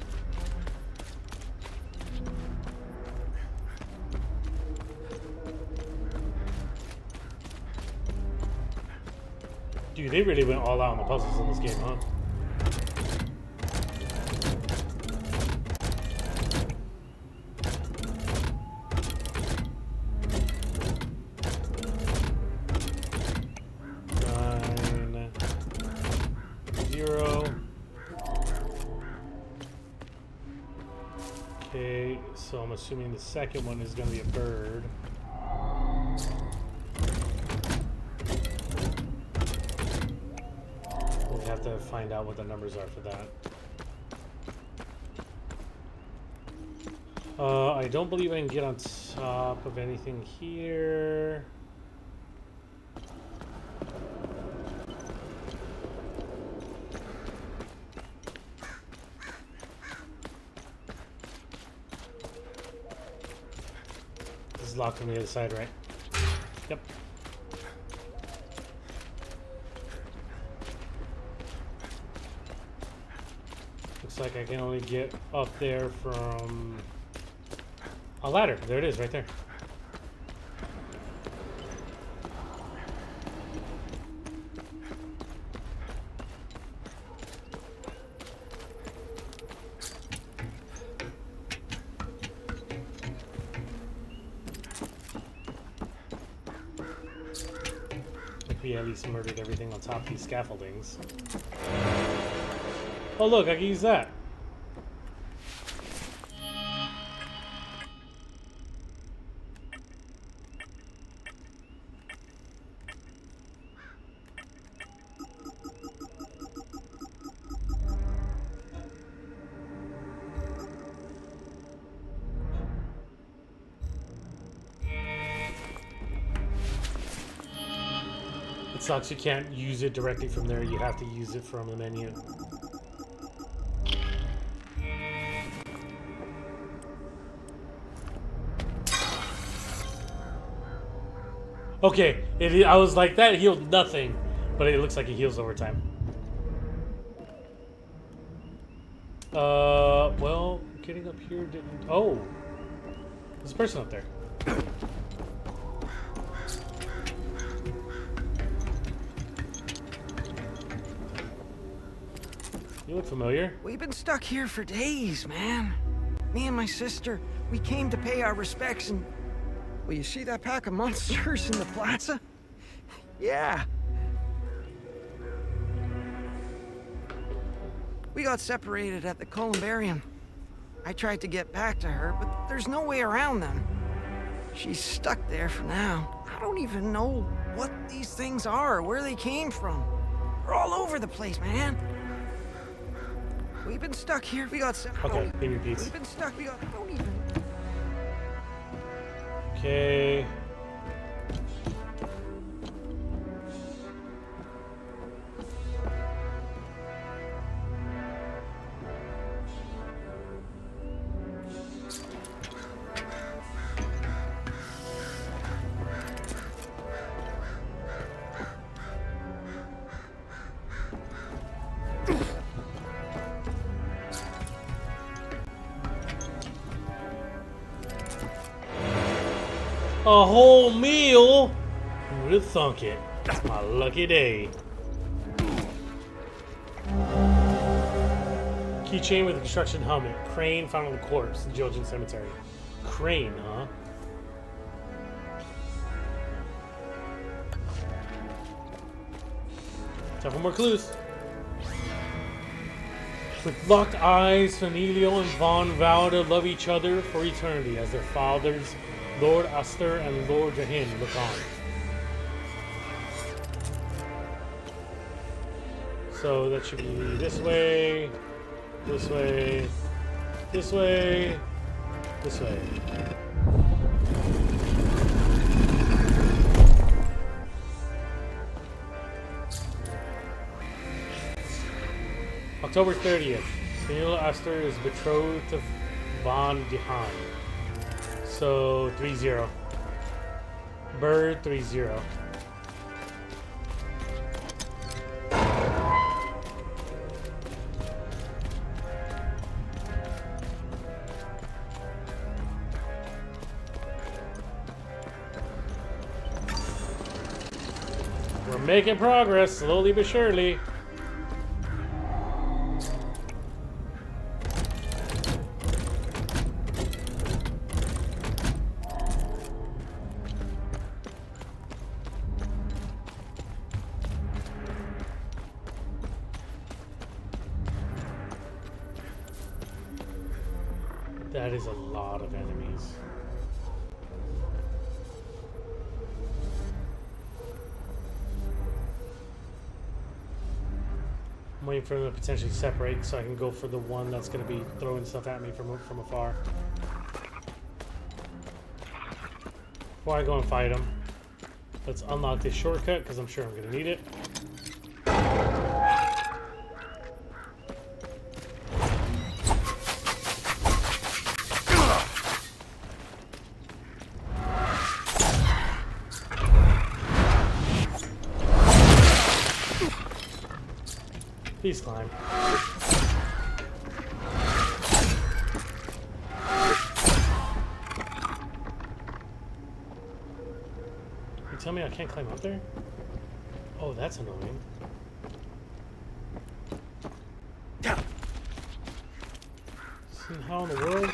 [SPEAKER 1] Dude, they really went all out on the puzzles in this game, huh? Okay, so I'm assuming the second one is going to be a bird. to find out what the numbers are for that. I don't believe I can get on top of anything here. This is locked on the other side, right? Yep. Looks like I can only get up there from a ladder. There it is, right there. Like we at least murdered everything on top of these scaffoldings. Oh look, I can use that. It sucks you can't use it directly from there, you have to use it from the menu. Okay, I was like, that healed nothing, but it looks like it heals over time. Well, getting up here didn't... Oh! There's a person up there. You look familiar.
[SPEAKER 12] We've been stuck here for days, man. Me and my sister, we came to pay our respects and... Well, you see that pack of monsters in the plaza? Yeah. We got separated at the Columbarium. I tried to get back to her, but there's no way around them. She's stuck there for now. I don't even know what these things are, where they came from. They're all over the place, man. We've been stuck here. We got separated.
[SPEAKER 1] Okay, he repeats.
[SPEAKER 12] We've been stuck. We got... Don't even...
[SPEAKER 1] Okay. A whole meal? Who would have thunk it? It's my lucky day. Keychain with a construction helmet. Crane found on the corpse in Georgian Cemetery. Crane, huh? Time for more clues. With locked eyes, Fanelio and Vaughn vow to love each other for eternity as their fathers, Lord Astor and Lord Jahin, look on. So that should be this way, this way, this way, this way. October 30th. Fanelio Astor is betrothed to Vaughn Jahin. So 3-0. Bird 3-0. We're making progress, slowly but surely. That is a lot of enemies. I'm waiting for them to potentially separate so I can go for the one that's going to be throwing stuff at me from afar. Before I go and fight him, let's unlock this shortcut because I'm sure I'm going to need it. Please climb. You tell me I can't climb up there? Oh, that's annoying. How in the world?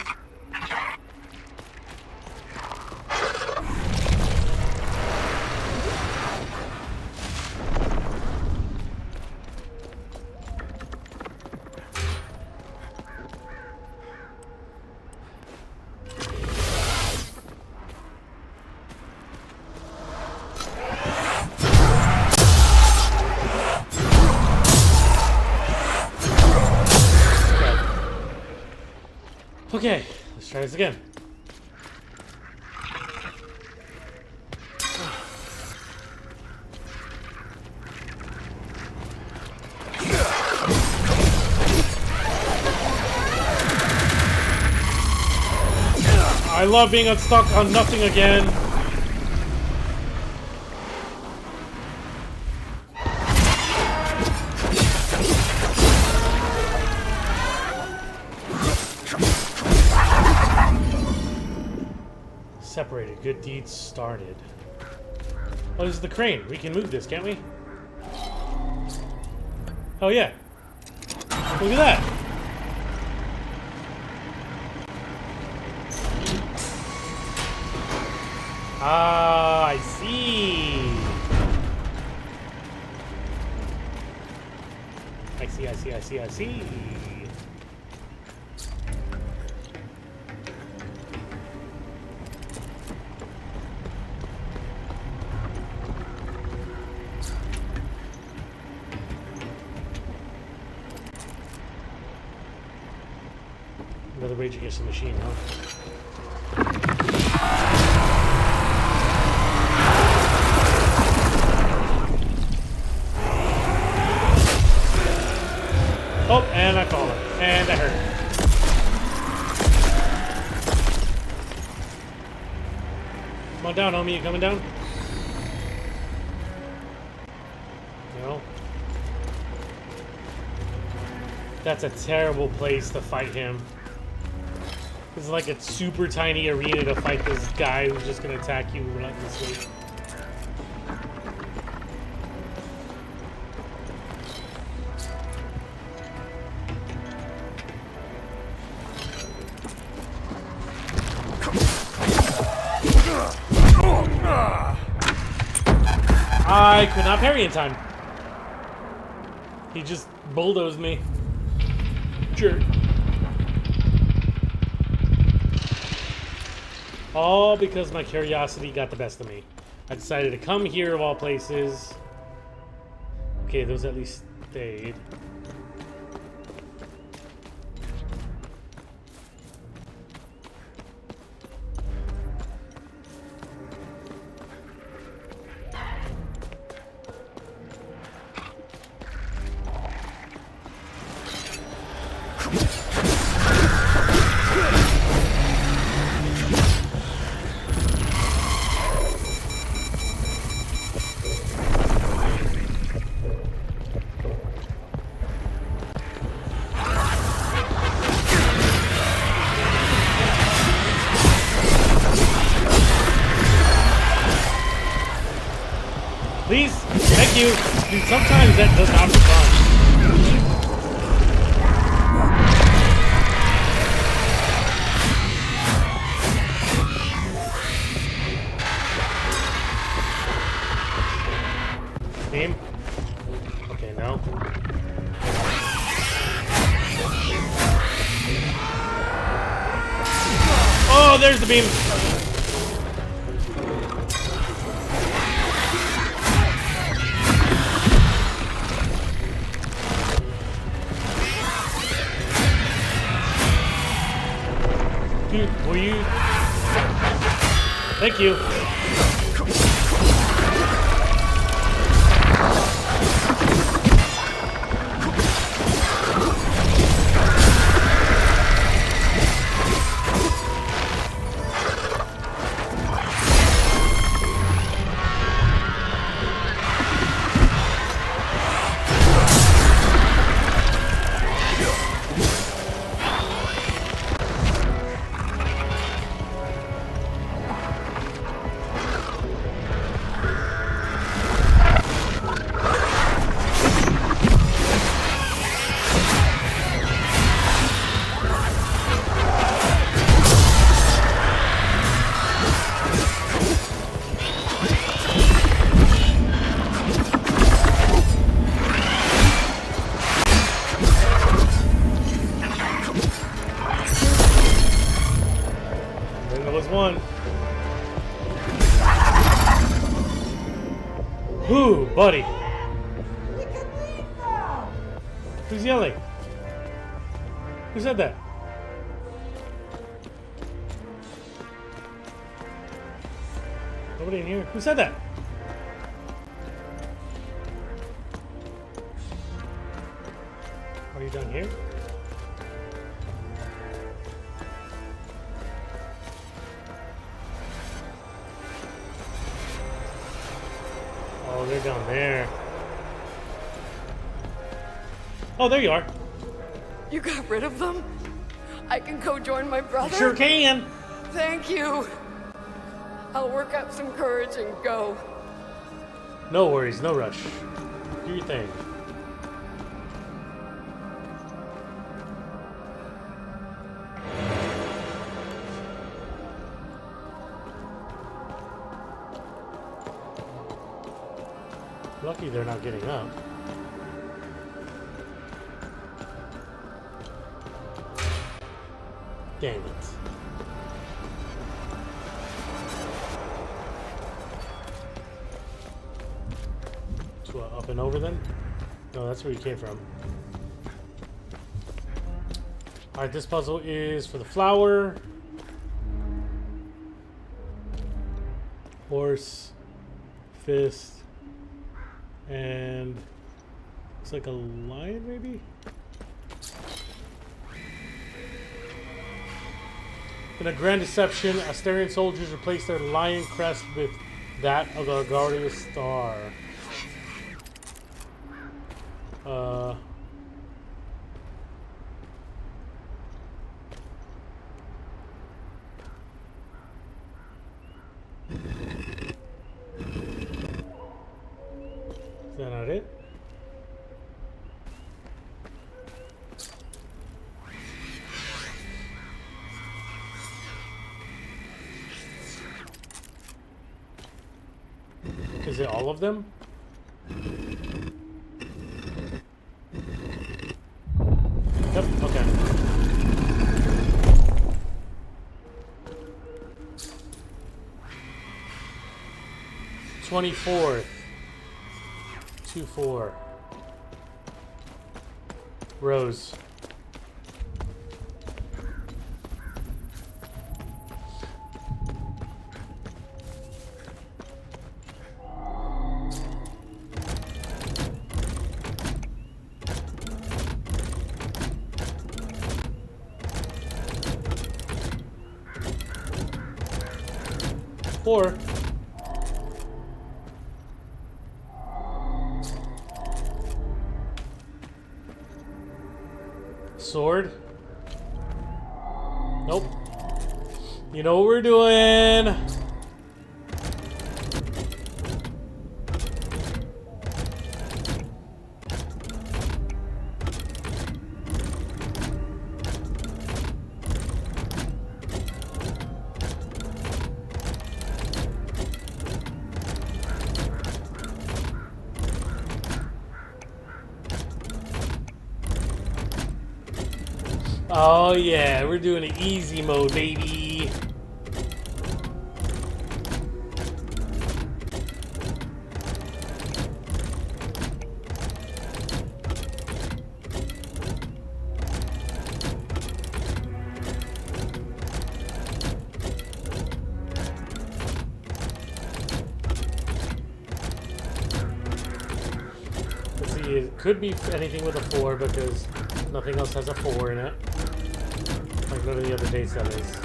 [SPEAKER 1] Okay, let's try this again. I love being unstuck on nothing again. Separated. Good deeds started. Oh, this is the crane. We can move this, can't we? Oh, yeah. Look at that. Ah, I see. I see. Another Rage Against the Machine, huh? Oh, and I fall. And I hurt. Come on down, homie. You coming down? No. That's a terrible place to fight him. It's like a super tiny arena to fight this guy who's just gonna attack you relentlessly. I could not parry in time. He just bulldozed me. Jerk. All because my curiosity got the best of me. I decided to come here of all places. Okay, those at least stayed. Please? Thank you. Dude, sometimes that does not be fun. Beam? Okay, no. Oh, there's the beam. Thank you. Ooh, buddy. Who's yelling? Who said that? Nobody in here. Who said that? Are you down here? Oh, they're down there. Oh, there you are.
[SPEAKER 19] You got rid of them? I can go join my brother?
[SPEAKER 1] Sure can.
[SPEAKER 19] Thank you. I'll work up some courage and go.
[SPEAKER 1] No worries, no rush. Do your thing. Lucky they're not getting up. Dang it. So what, up and over then? No, that's where you came from. Alright, this puzzle is for the flower. Horse. Fist. And it's like a lion, maybe? In a grand deception, Astarian soldiers replaced their lion crest with that of the Argaria star. Is that not it? Is it all of them? Yep, okay. "24th. 2-4. Rose. Or sword. Nope. You know what we're doing. Oh yeah, we're doing an easy mode, baby. It could be anything with a 4 because nothing else has a 4 in it. Like none of the other dates that is.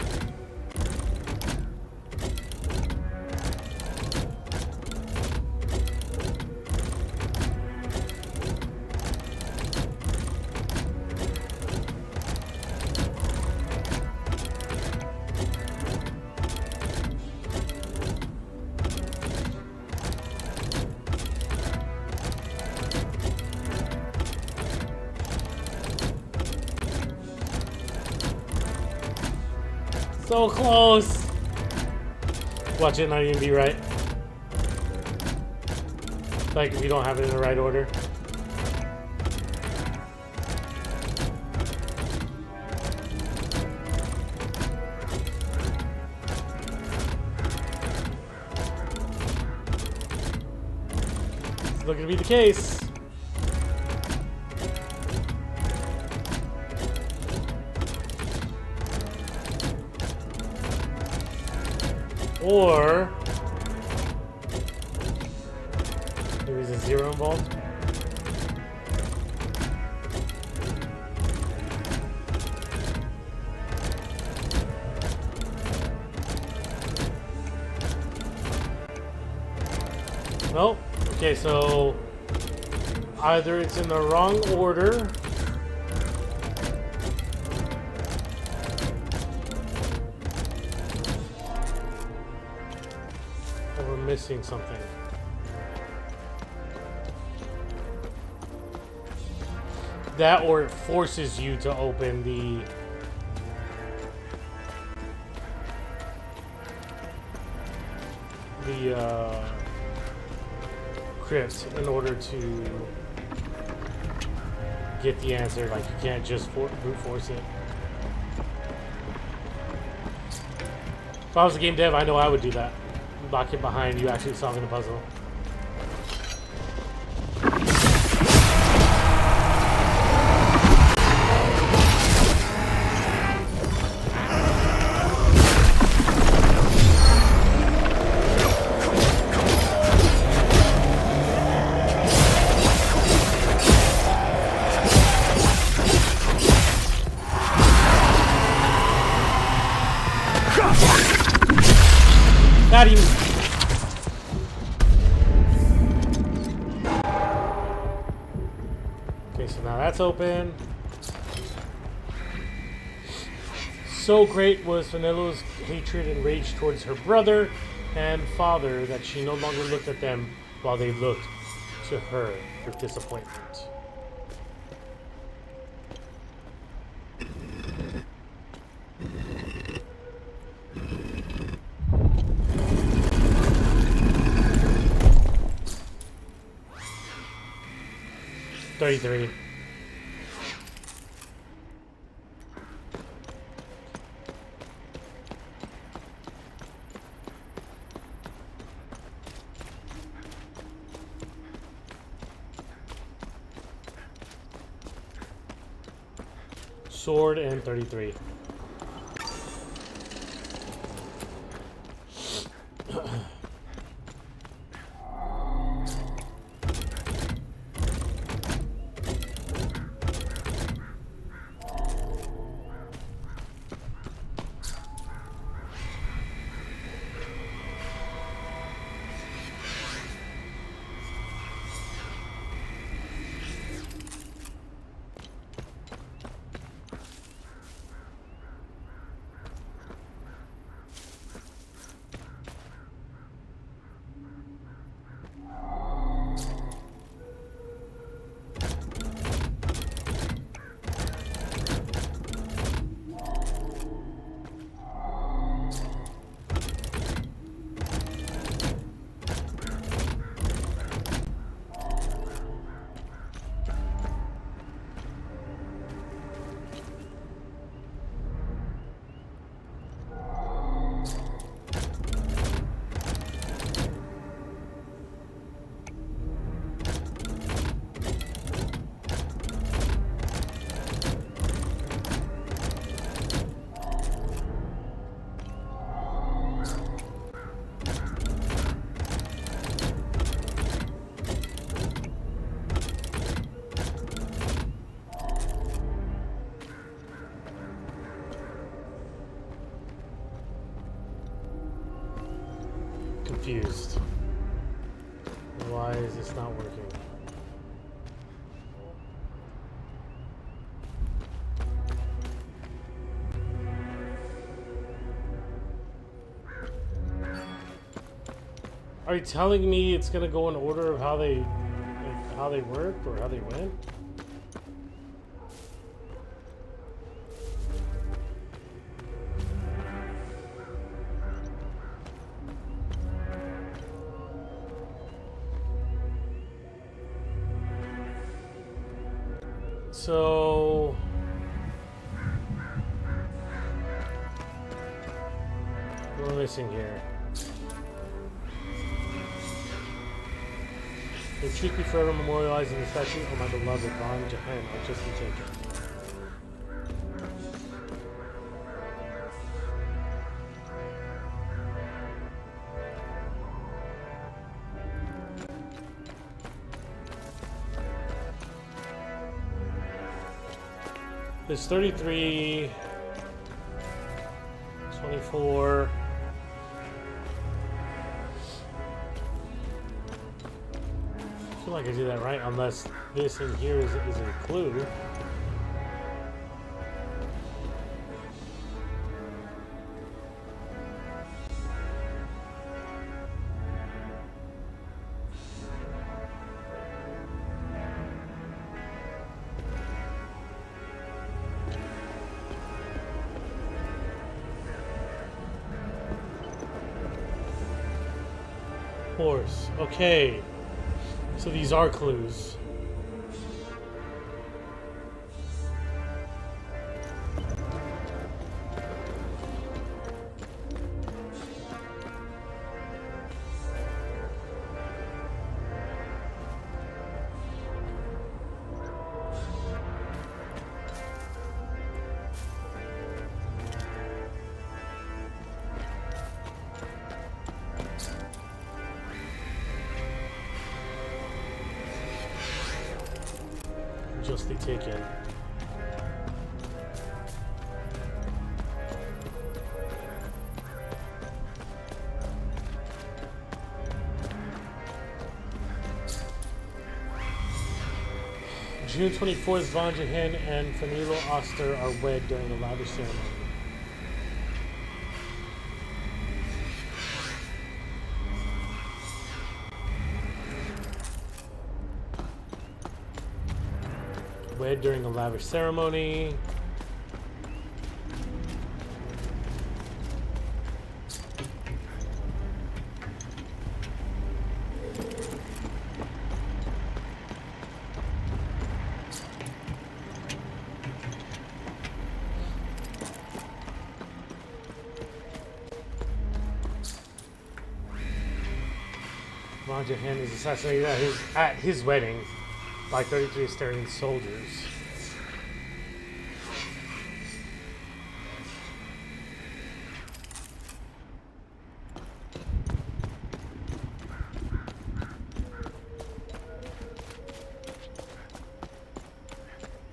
[SPEAKER 1] So close! Watch it not even be right. Like if you don't have it in the right order. It's looking to be the case. Or maybe there's a 0 involved. Nope. Okay, so either it's in the wrong order. Missing something. That or it forces you to open the crypt in order to get the answer. Like you can't just brute force it. If I was a game dev, I know I would do that. Lock it behind you actually solving the puzzle. Got him. Okay, so now that's open. So great was Fenello's hatred and rage towards her brother and father that she no longer looked at them while they looked to her for disappointment. Sword and 33. confused. Why is this not working? Are you telling me it's gonna go in order of how they work or how they went? So what am I missing here? The truth be forever memorialized in the statue of my beloved Von Jahan, I'll just be taken. There's 33, 24. I feel like I did that right, unless this in here is a clue. Horse. Okay. So these are clues. Justly taken. June 24th, Von Jahan and Fanilo Oster are wed during a lavish ceremony. Wed during a lavish ceremony. Von Jahan is assassinated at his wedding by 33 Astarian soldiers.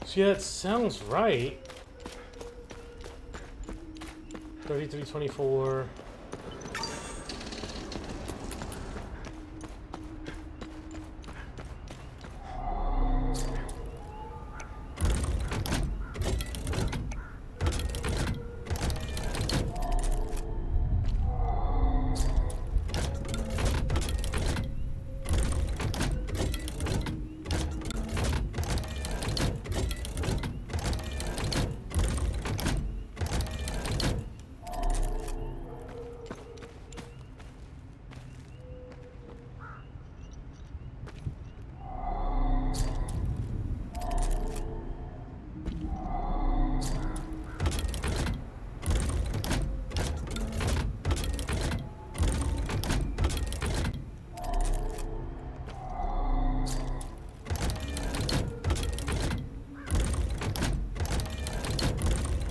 [SPEAKER 1] See, that sounds right. 3324.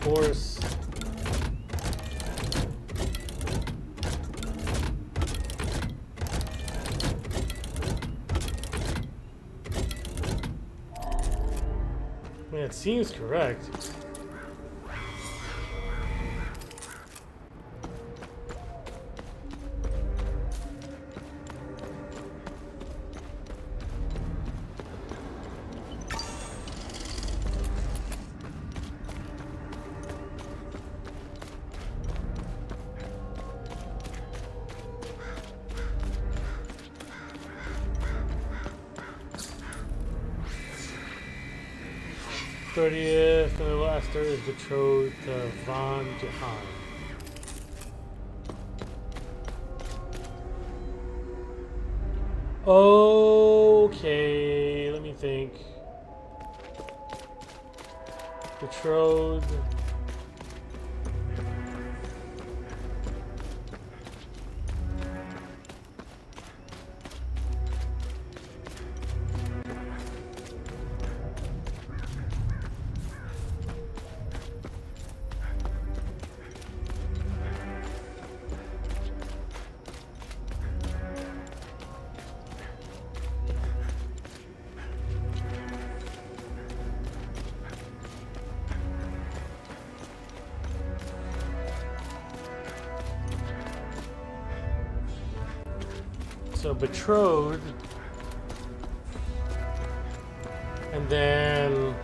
[SPEAKER 1] Horse. I mean, it seems correct. 30th, and the last is betrothed to Von Jahan. Okay, let me think. Betrothed. So betrothed, and then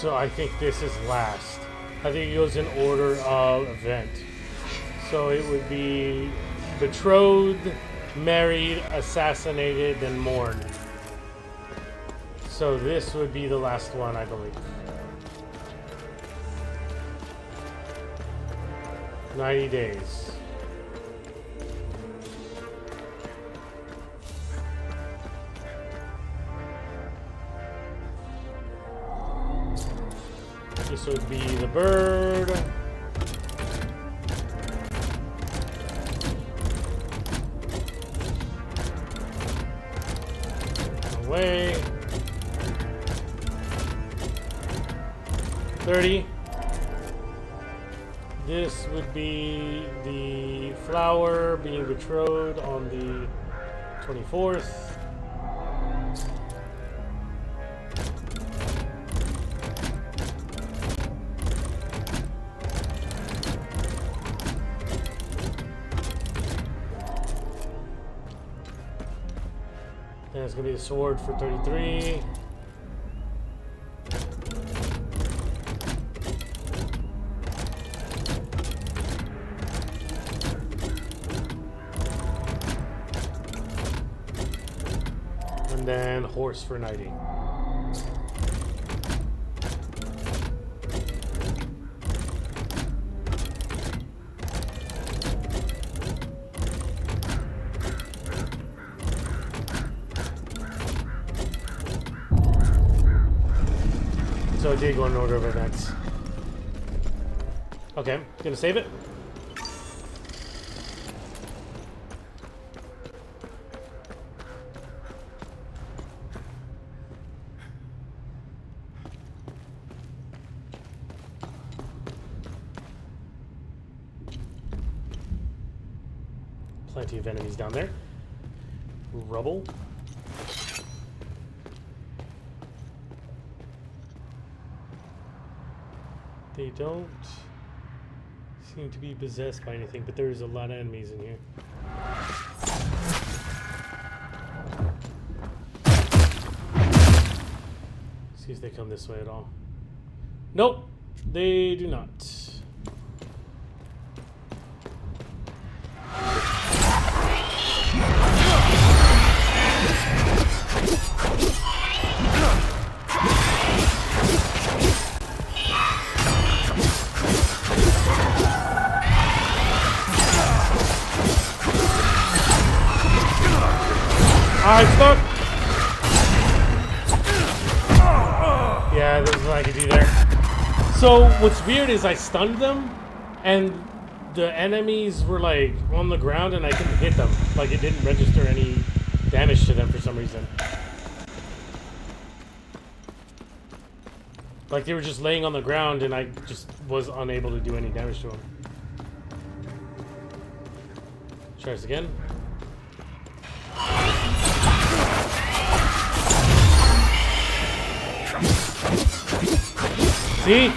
[SPEAKER 1] so I think this is last. I think it goes in order of event. So it would be betrothed, married, assassinated, then mourned. So this would be the last one, I believe. 90 days. This would be the bird. Away. 30. This would be the flower being betrothed on the 24th. Then it's going to be the sword for 33. And then horse for 90. So it did go in order of events. Okay, gonna save it. Plenty of enemies down there. Rubble. They don't seem to be possessed by anything, but there's a lot of enemies in here. See if they come this way at all. Nope, they do not. I'm stuck! Yeah, there's nothing I can do there. So, what's weird is I stunned them, and the enemies were like on the ground and I couldn't hit them. Like it didn't register any damage to them for some reason. Like they were just laying on the ground and I just was unable to do any damage to them. Try this again. See?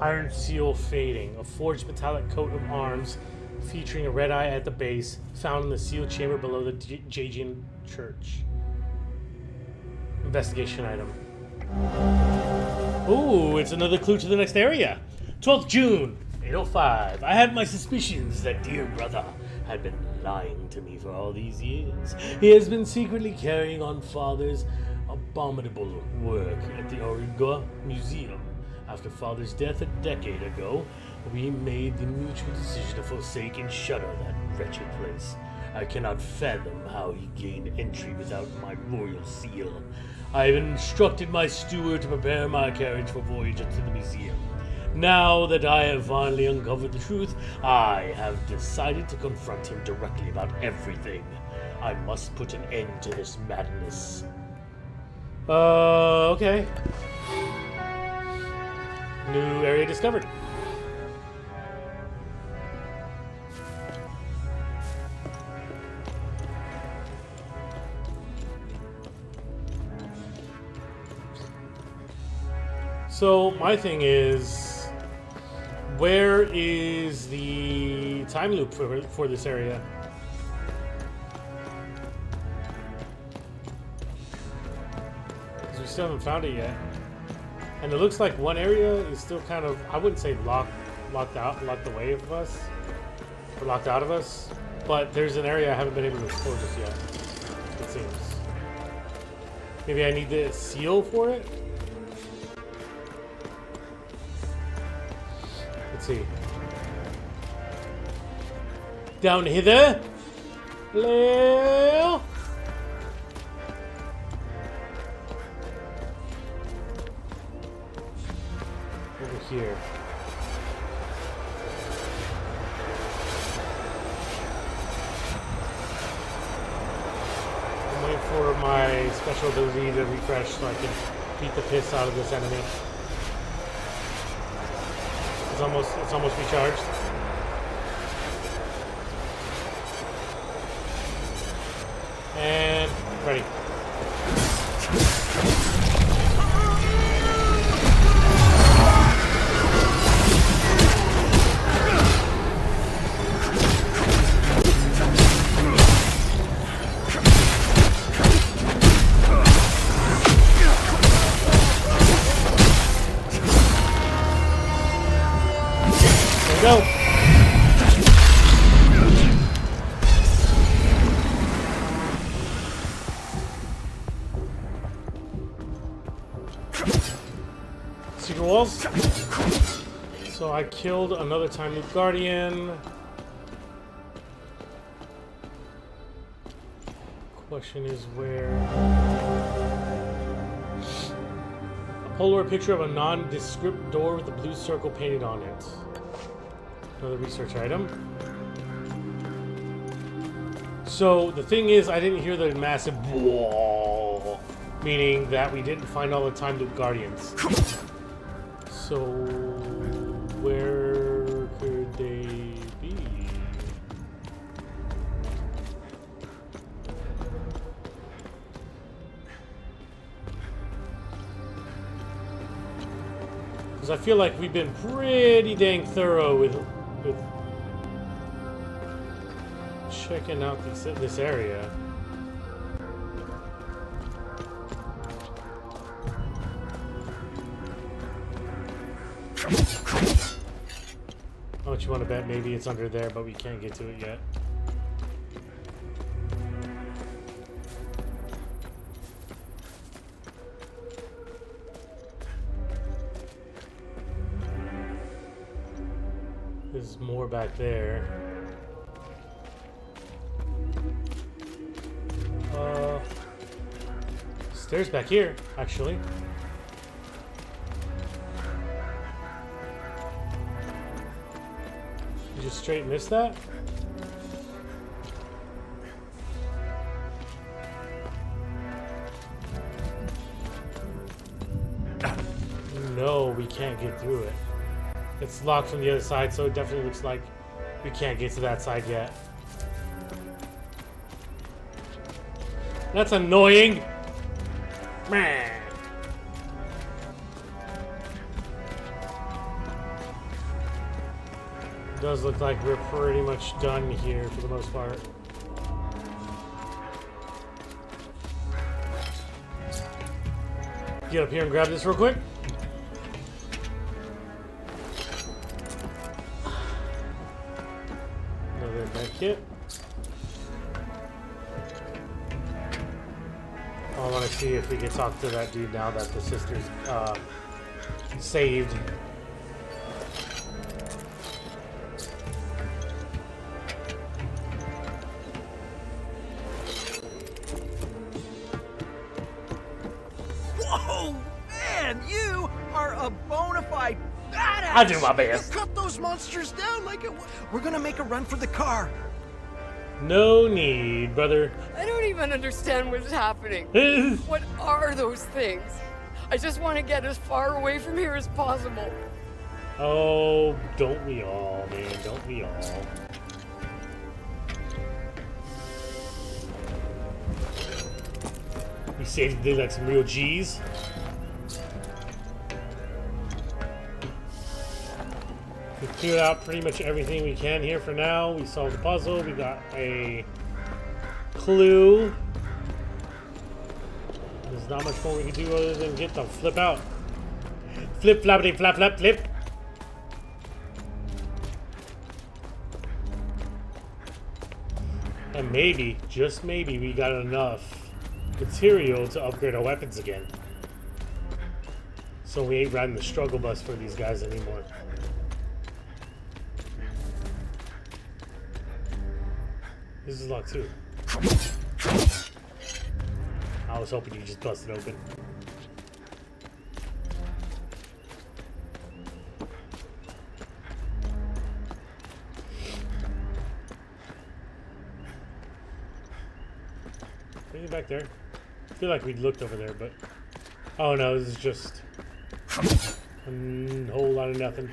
[SPEAKER 1] Iron seal fading. A forged metallic coat of arms featuring a red eye at the base, found in the sealed chamber below the Jagian church. Investigation item. Ooh, it's another clue to the next area. 12th June, 8:05. I had my suspicions that dear brother had been lying to me for all these years. He has been secretly carrying on father's abominable work at the Origa Museum. After father's death a decade ago, we made the mutual decision to forsake and shutter that wretched place. I cannot fathom how he gained entry without my royal seal. I have instructed my steward to prepare my carriage for voyage to the museum. Now that I have finally uncovered the truth, I have decided to confront him directly about everything. I must put an end to this madness. Okay. New area discovered. So my thing is, where is the time loop for this area? Because we still haven't found it yet. And it looks like one area is still kind of, I wouldn't say locked away of us, or locked out of us, but there's an area I haven't been able to explore just yet, it seems. Maybe I need the seal for it? Let's see. Down hither. Leo. Here. I'm waiting for my special ability to refresh so I can beat the piss out of this enemy. It's almost recharged. And ready. Go. Secret walls. So I killed another Time Loop Guardian. Question is where? A Polaroid picture of a nondescript door with a blue circle painted on it. Another research item. So the thing is, I didn't hear the massive wall, meaning that we didn't find all the Time Loop Guardians. So where could they be? Because I feel like we've been pretty dang thorough with checking out this area. How much you want to bet? Maybe it's under there, but we can't get to it yet. There's more back there. Stairs back here, actually. You just straight missed that? No, we can't get through it. It's locked from the other side, so it definitely looks like we can't get to that side yet. That's annoying! Man. Does look like we're pretty much done here for the most part. Get up here and grab this real quick. Another med kit. I want to see if we can talk to that dude now that the sister's saved.
[SPEAKER 15] Whoa, man, you are a bona fide badass.
[SPEAKER 1] I do my best.
[SPEAKER 15] You cut those monsters down like it. We're gonna make a run for the car.
[SPEAKER 1] No need, brother.
[SPEAKER 19] I don't even understand what's happening. What are those things? I just want to get as far away from here as possible.
[SPEAKER 1] Oh, don't we all, man? Don't we all? We saved the day like some real G's. We cleared out pretty much everything we can here for now. We solved the puzzle. We got a clue. There's not much more we can do other than get the flip out. Flip, flappity, flap, flap, flip. And maybe, just maybe, we got enough material to upgrade our weapons again. So we ain't riding the struggle bus for these guys anymore. This is locked too. I was hoping you just bust it open. Anything back there? I feel like we looked over there, but... Oh no, this is just... a whole lot of nothing.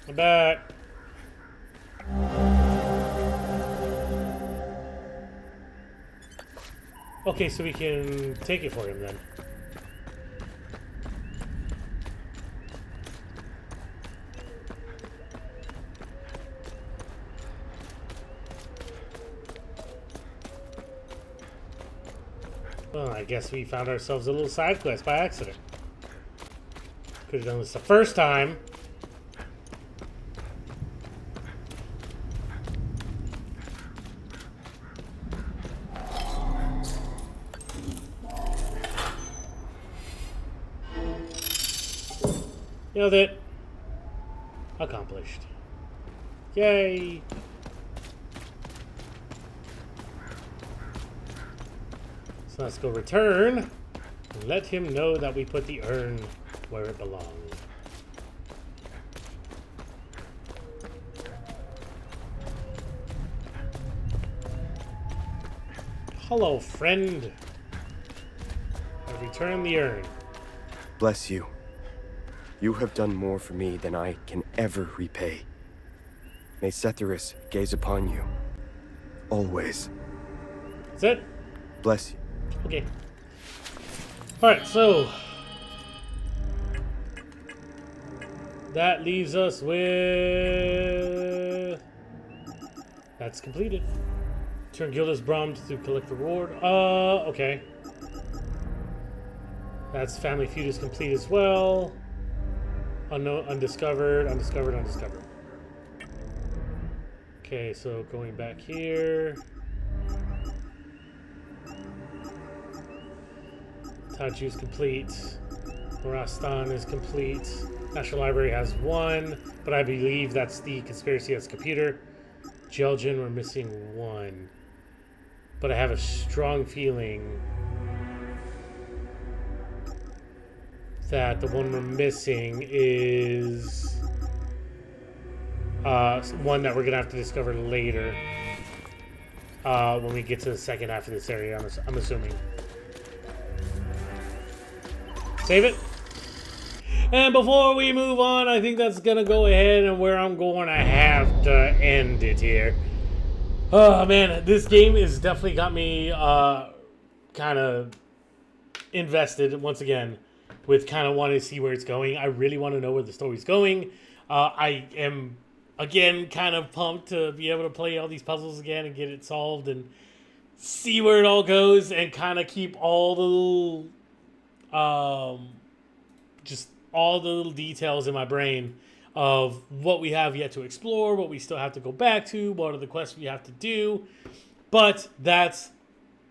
[SPEAKER 1] I'm back. Okay, so we can take it for him then. Well, I guess we found ourselves a little side quest by accident. Could have done this the first time. Nailed it. Accomplished. Yay. So let's go return and let him know that we put the urn where it belongs. Hello, friend. I return the urn.
[SPEAKER 18] Bless you. You have done more for me than I can ever repay. May Setherus gaze upon you. Always.
[SPEAKER 1] That's it?
[SPEAKER 18] Bless you.
[SPEAKER 1] Okay. Alright, so... that leaves us with... That's completed. Turn Gildas Brom to collect reward. Okay. That's Family Feud is complete as well. Unknown, undiscovered, undiscovered, undiscovered. Okay, so going back here. Taju is complete. Morastan is complete. National Library has one, but I believe that's the Conspiracy as Computer. Jelgen, we're missing one. But I have a strong feeling that the one we're missing is one that we're going to have to discover later when we get to the second half of this area, I'm assuming. Save it. And before we move on, I think that's going to go ahead and where I'm going to have to end it here. Oh, man, this game has definitely got me kind of invested once again with kind of wanting to see where it's going. I really want to know where the story's going. I am, again, kind of pumped to be able to play all these puzzles again and get it solved and see where it all goes and kind of keep all the little, just all the little details in my brain of what we have yet to explore, what we still have to go back to, what are the quests we have to do. But that's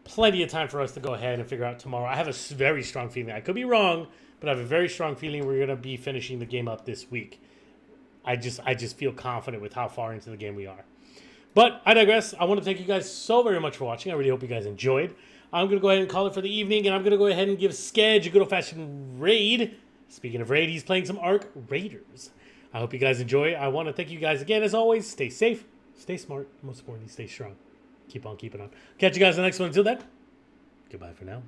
[SPEAKER 1] plenty of time for us to go ahead and figure out tomorrow. I have a very strong feeling. I could be wrong, but I have a very strong feeling we're going to be finishing the game up this week. I just feel confident with how far into the game we are. But I digress. I want to thank you guys so very much for watching. I really hope you guys enjoyed. I'm going to go ahead and call it for the evening, and I'm going to go ahead and give Sketch a good old-fashioned raid. Speaking of raid, he's playing some Ark Raiders. I hope you guys enjoy. I want to thank you guys again, as always. Stay safe, stay smart, most importantly, stay strong. Keep on keeping on. Catch you guys in the next one. Until then, goodbye for now.